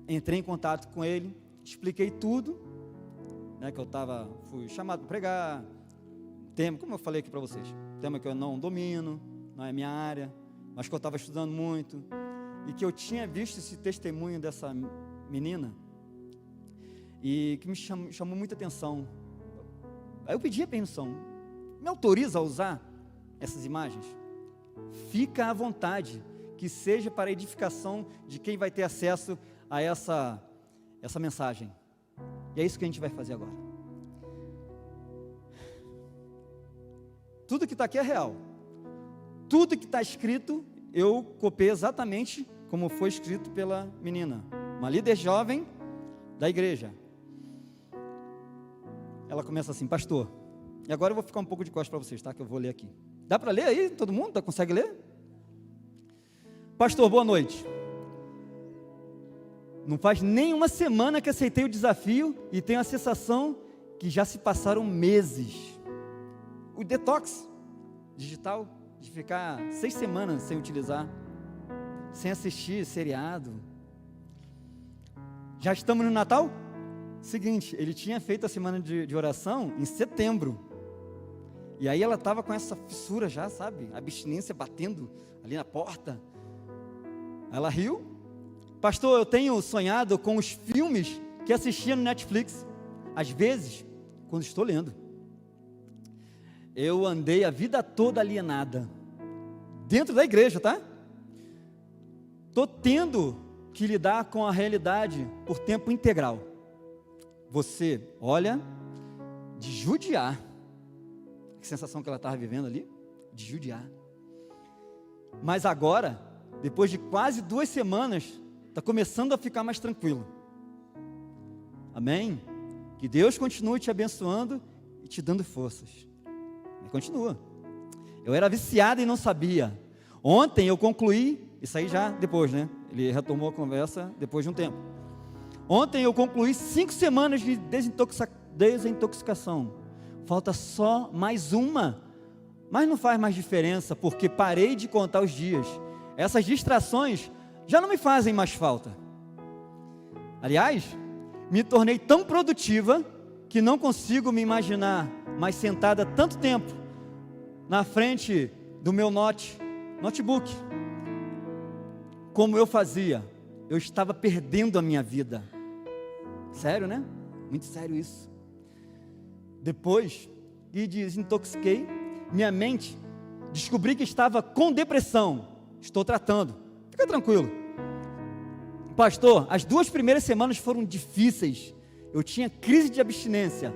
Entrei em contato com ele, expliquei tudo, né, que eu fui chamado para pregar, tema, como eu falei aqui para vocês, tema que eu não domino, não é minha área, mas que eu estava estudando muito, e que eu tinha visto esse testemunho dessa menina, e que me chamou muita atenção. Aí eu pedi a permissão, me autoriza a usar essas imagens? Fica à vontade, que seja para a edificação de quem vai ter acesso a essa mensagem. E é isso que a gente vai fazer agora. Tudo que está aqui é real. Tudo que está escrito, eu copiei exatamente como foi escrito pela menina, uma líder jovem da igreja. Ela começa assim, pastor, e agora eu vou ficar um pouco de costas para vocês, tá? Que eu vou ler aqui. Dá para ler aí? Todo mundo consegue ler? Pastor, boa noite. Não faz nem uma semana que aceitei o desafio e tenho a sensação que já se passaram meses. O detox digital, de ficar 6 semanas sem utilizar, sem assistir seriado. Já estamos no Natal? Seguinte, ele tinha feito a semana de oração em setembro. E aí ela estava com essa fissura já, sabe? A abstinência batendo ali na porta. Ela riu. Pastor, eu tenho sonhado com os filmes que assistia no Netflix. Às vezes, quando estou lendo. Eu andei a vida toda alienada. Dentro da igreja, tá? Estou tendo que lidar com a realidade por tempo integral. Você, olha, de judiar. Que sensação que ela estava vivendo ali? De judiar. Mas agora, depois de quase 2 semanas, está começando a ficar mais tranquilo. Amém? Que Deus continue te abençoando e te dando forças. Mas continua. Eu era viciado e não sabia. Ontem eu concluí, isso aí já depois, né? Ele retomou a conversa depois de um tempo. Ontem eu concluí 5 semanas de desintoxicação. Falta só mais uma. Mas não faz mais diferença, porque parei de contar os dias. Essas distrações já não me fazem mais falta. Aliás, me tornei tão produtiva que não consigo me imaginar mais sentada tanto tempo na frente do meu notebook. Como eu fazia, eu estava perdendo a minha vida. Sério, né? Muito sério isso. Depois que desintoxiquei minha mente, descobri que estava com depressão. Estou tratando. Fica tranquilo. Pastor, as 2 primeiras semanas foram difíceis. Eu tinha crise de abstinência.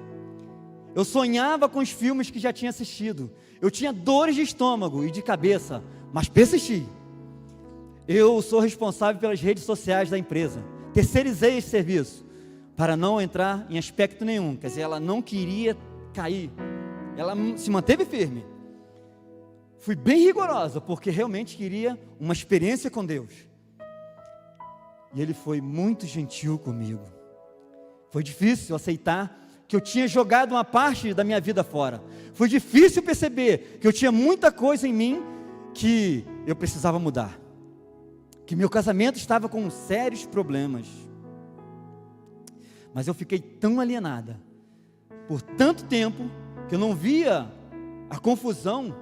Eu sonhava com os filmes que já tinha assistido. Eu tinha dores de estômago e de cabeça, mas persisti. Eu sou responsável pelas redes sociais da empresa. Terceirizei esse serviço para não entrar em aspecto nenhum. Quer dizer, ela não queria cair. Ela se manteve firme. Fui bem rigorosa, porque realmente queria uma experiência com Deus. E Ele foi muito gentil comigo. Foi difícil aceitar que eu tinha jogado uma parte da minha vida fora. Foi difícil perceber que eu tinha muita coisa em mim que eu precisava mudar. Que meu casamento estava com sérios problemas. Mas eu fiquei tão alienada por tanto tempo que eu não via a confusão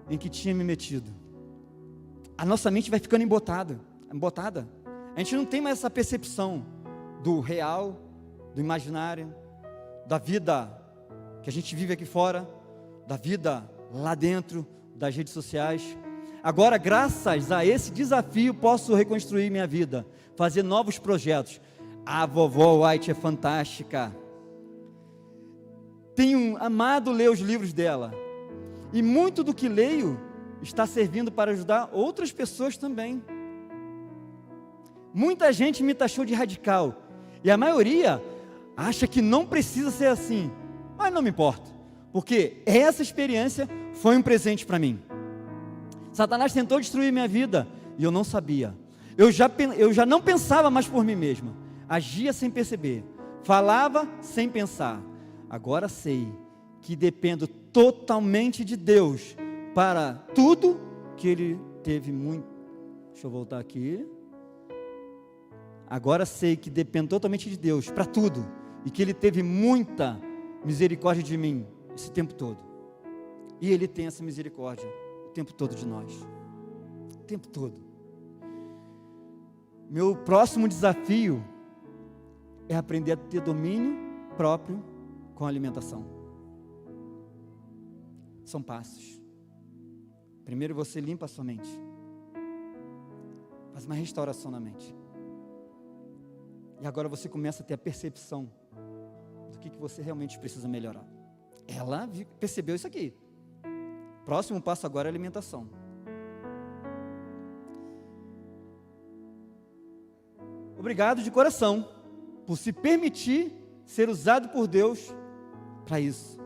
em que tinha me metido. A nossa mente vai ficando embotada. A gente não tem mais essa percepção do real, do imaginário, da vida que a gente vive aqui fora, da vida lá dentro das redes sociais. Agora, graças a esse desafio, posso reconstruir minha vida, fazer novos projetos. A vovó White é fantástica. Tenho amado ler os livros dela. E muito do que leio está servindo para ajudar outras pessoas também. Muita gente me taxou de radical. E a maioria acha que não precisa ser assim. Mas não me importa. Porque essa experiência foi um presente para mim. Satanás tentou destruir minha vida e eu não sabia. Eu já não pensava mais por mim mesma. Agia sem perceber. Falava sem pensar. Agora sei que dependo totalmente de Deus para tudo que Ele teve muito. Deixa eu voltar aqui. Agora sei que dependo totalmente de Deus para tudo e que Ele teve muita misericórdia de mim esse tempo todo. E Ele tem essa misericórdia o tempo todo de nós. O tempo todo. Meu próximo desafio é aprender a ter domínio próprio com a alimentação. São passos. Primeiro você limpa a sua mente. Faz uma restauração na mente. E agora você começa a ter a percepção do que você realmente precisa melhorar. Ela percebeu isso aqui. Próximo passo agora é a alimentação. Obrigado de coração por se permitir ser usado por Deus para isso.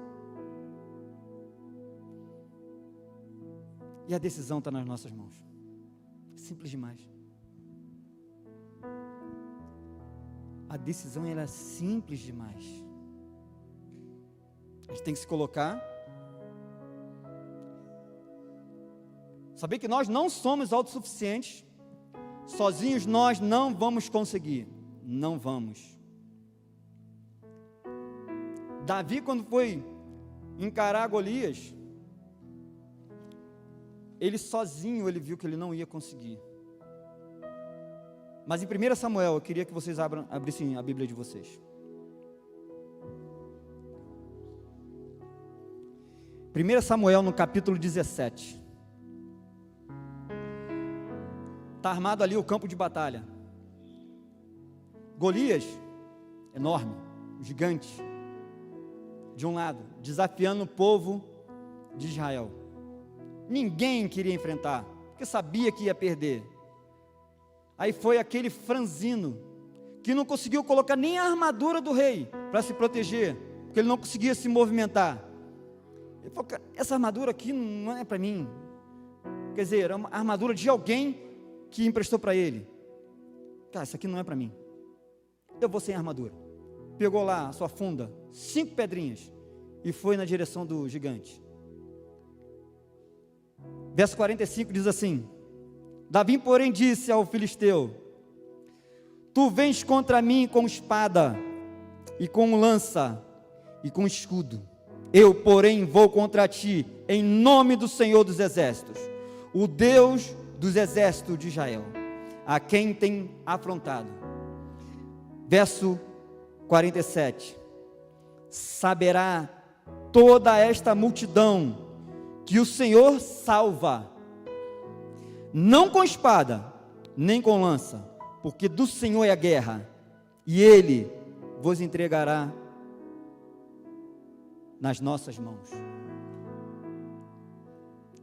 E a decisão está nas nossas mãos. Simples demais. A decisão ela é simples demais. A gente tem que se colocar. Saber que nós não somos autossuficientes. Sozinhos nós não vamos conseguir. Não vamos. Davi, quando foi encarar Golias, ele sozinho, ele viu que ele não ia conseguir. Mas em 1 Samuel, eu queria que vocês abrissem a Bíblia de vocês. 1 Samuel, no capítulo 17. Está armado ali o campo de batalha. Golias, enorme, gigante, de um lado, desafiando o povo de Israel. Ninguém queria enfrentar, porque sabia que ia perder. Aí foi aquele franzino, que não conseguiu colocar nem a armadura do rei, para se proteger, porque ele não conseguia se movimentar. Ele falou, essa armadura aqui não é para mim. Quer dizer, é uma armadura de alguém que emprestou para ele. Cara, isso aqui não é para mim. Eu vou sem armadura. Pegou lá a sua funda, 5 pedrinhas, e foi na direção do gigante. Verso 45 diz assim: Davi, porém, disse ao filisteu: Tu vens contra mim com espada, e com lança, e com escudo. Eu, porém, vou contra ti, em nome do Senhor dos Exércitos, o Deus dos exércitos de Israel, a quem tem afrontado. Verso 47: Saberá toda esta multidão que o Senhor salva, não com espada, nem com lança, porque do Senhor é a guerra, e Ele vos entregará nas nossas mãos.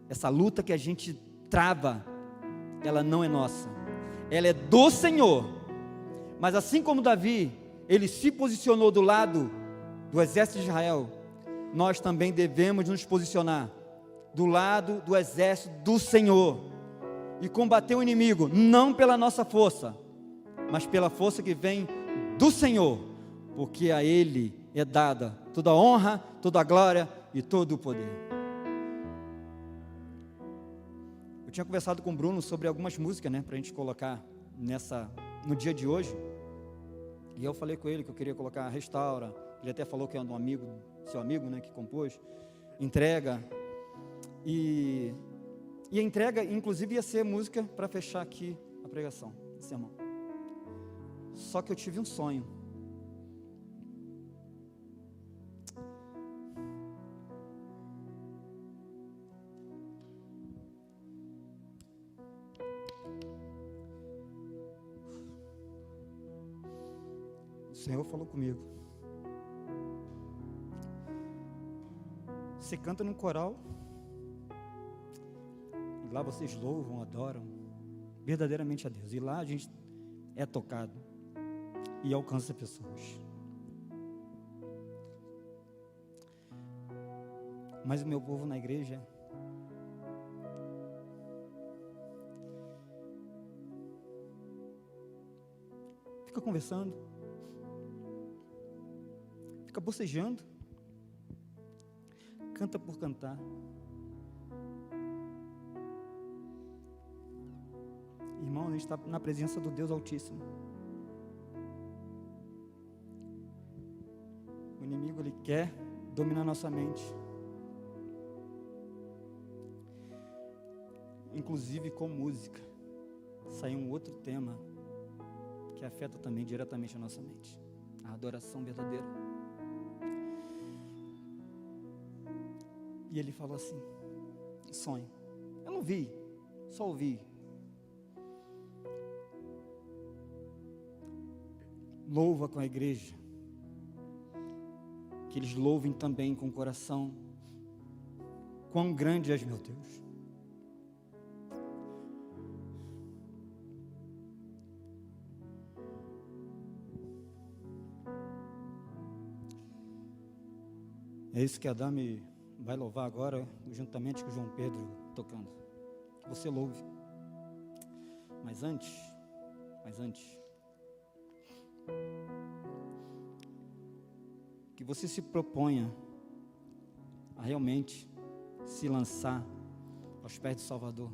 Essa luta que a gente trava, ela não é nossa, ela é do Senhor. Mas assim como Davi, ele se posicionou do lado do exército de Israel, nós também devemos nos posicionar do lado do exército do Senhor e combater o inimigo, não pela nossa força, mas pela força que vem do Senhor, porque a Ele é dada toda a honra, toda a glória e todo o poder. Eu tinha conversado com o Bruno sobre algumas músicas, para a gente colocar no dia de hoje, e eu falei com ele que eu queria colocar Restaura. Ele até falou que é um amigo, seu amigo, que compôs, Entrega, e a Entrega, inclusive, ia ser música para fechar aqui a pregação, o sermão. Só que eu tive um sonho. O Senhor falou comigo. Você canta num coral, e lá vocês louvam, adoram verdadeiramente a Deus, e lá a gente é tocado e alcança pessoas. Mas o meu povo na igreja fica conversando, fica bocejando, canta por cantar. Irmão, a gente está na presença do Deus Altíssimo. O inimigo, ele quer dominar nossa mente. Inclusive com música. Saiu um outro tema que afeta também diretamente a nossa mente. A adoração verdadeira. E ele falou assim, sonho. Eu não vi, só ouvi. Louva com a igreja. Que eles louvem também com o coração. Quão grande és, meu Deus. É isso que a Adame vai louvar agora, juntamente com o João Pedro tocando. Que você louve. Mas antes, que você se proponha a realmente se lançar aos pés do Salvador,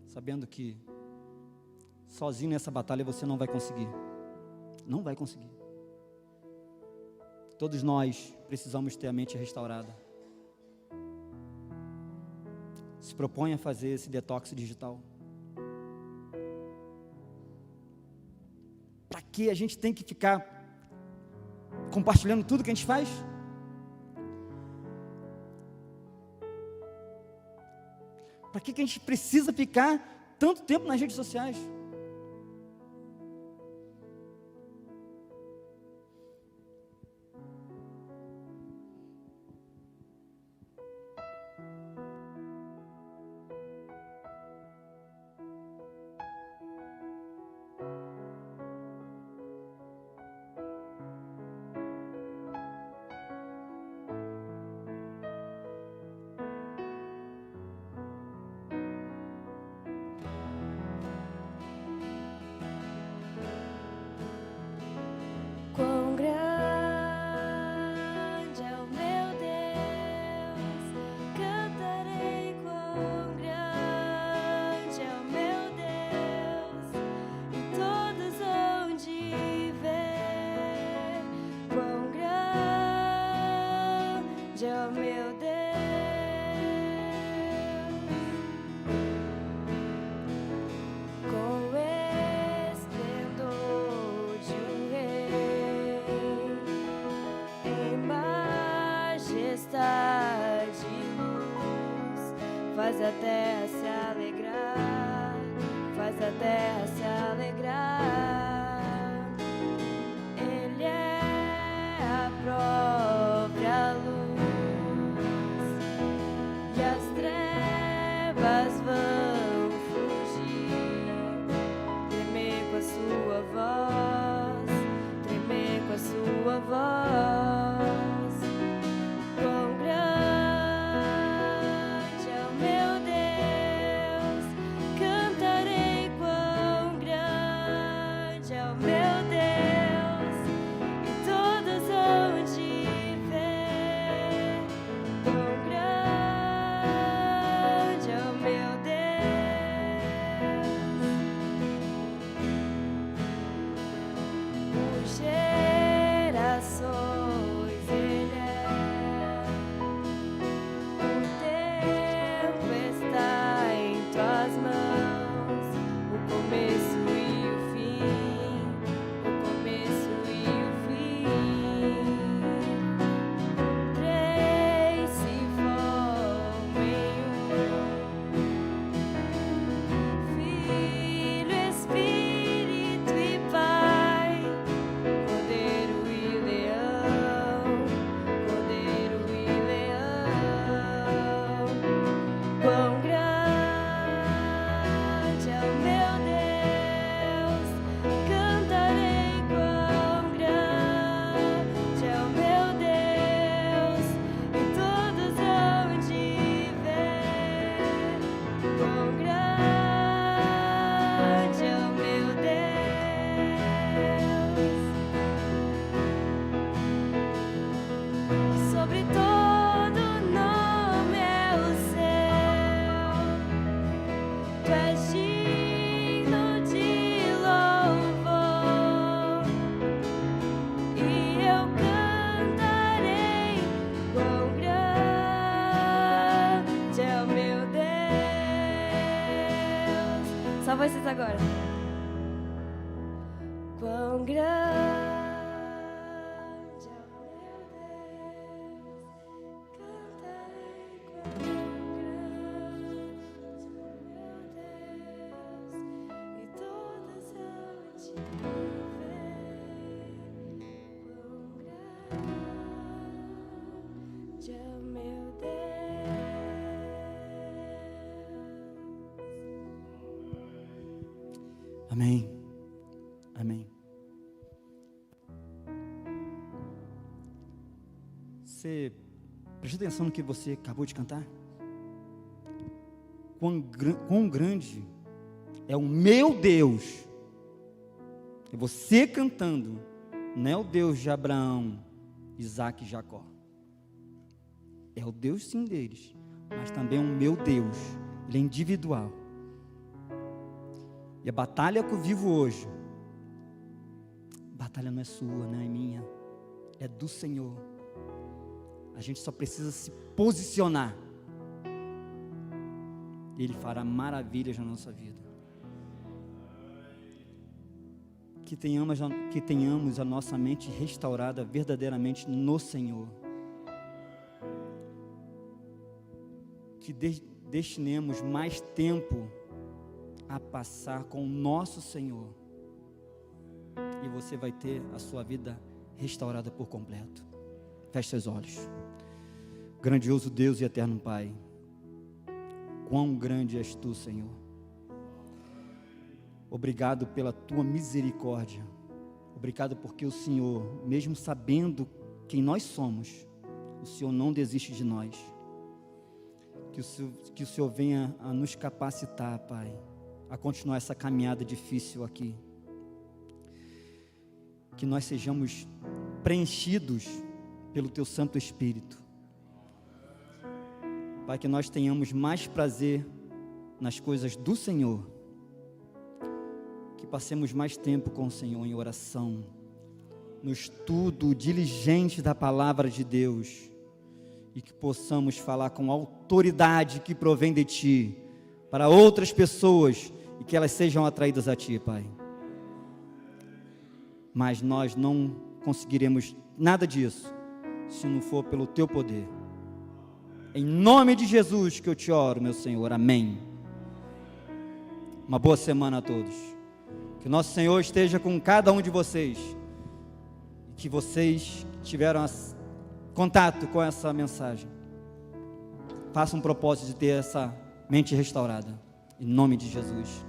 sabendo que sozinho nessa batalha você não vai conseguir. Não vai conseguir. Todos nós precisamos ter a mente restaurada. Se proponha a fazer esse detox digital. Para que a gente tem que ficar compartilhando tudo que a gente faz? Para que a gente precisa ficar tanto tempo nas redes sociais? Quão grande é o meu Deus, cantarei quão grande é o meu Deus, e todos hão de ver quão grande é o meu Deus. Com esplendor de um rei, em majestade e luz, faz a terra se alegrar, faz a terra se alegrar. Ele é a própria luz, e as trevas vão fugir, tremer com a sua voz, tremer com a sua voz. Quão grande é o meu Deus, cantarei quão grande Só vocês agora. Quão grande é o meu Deus, cantai quão grande é o meu Deus, e todas hão de ver. Quão grande é o meu Deus. Amém. Amém. Você prestou atenção no que você acabou de cantar? Quão grande é o meu Deus. É você cantando, não é o Deus de Abraão, Isaac e Jacó. É o Deus sim deles, mas também é o meu Deus. Ele é individual. E a batalha que eu vivo hoje, a batalha não é sua, não é minha, é do Senhor. A gente só precisa se posicionar. Ele fará maravilhas na nossa vida. Que tenhamos a nossa mente restaurada verdadeiramente no Senhor. Que destinemos mais tempo a passar com o nosso Senhor. E você vai ter a sua vida restaurada por completo. Feche seus olhos. Grandioso Deus e eterno Pai, quão grande és tu, Senhor. Obrigado pela tua misericórdia. Obrigado porque o Senhor, mesmo sabendo quem nós somos, o Senhor não desiste de nós. Que o Senhor venha a nos capacitar, Pai, a continuar essa caminhada difícil aqui. Que nós sejamos preenchidos pelo Teu Santo Espírito. Pai, que nós tenhamos mais prazer nas coisas do Senhor. Que passemos mais tempo com o Senhor em oração, no estudo diligente da palavra de Deus. E que possamos falar com autoridade que provém de Ti, para outras pessoas, e que elas sejam atraídas a Ti, Pai. Mas nós não conseguiremos nada disso, se não for pelo Teu poder. Em nome de Jesus que eu te oro, meu Senhor, amém. Uma boa semana a todos. Que o nosso Senhor esteja com cada um de vocês, e que vocês tiveram contato com essa mensagem, faça um propósito de ter essa mente restaurada, em nome de Jesus.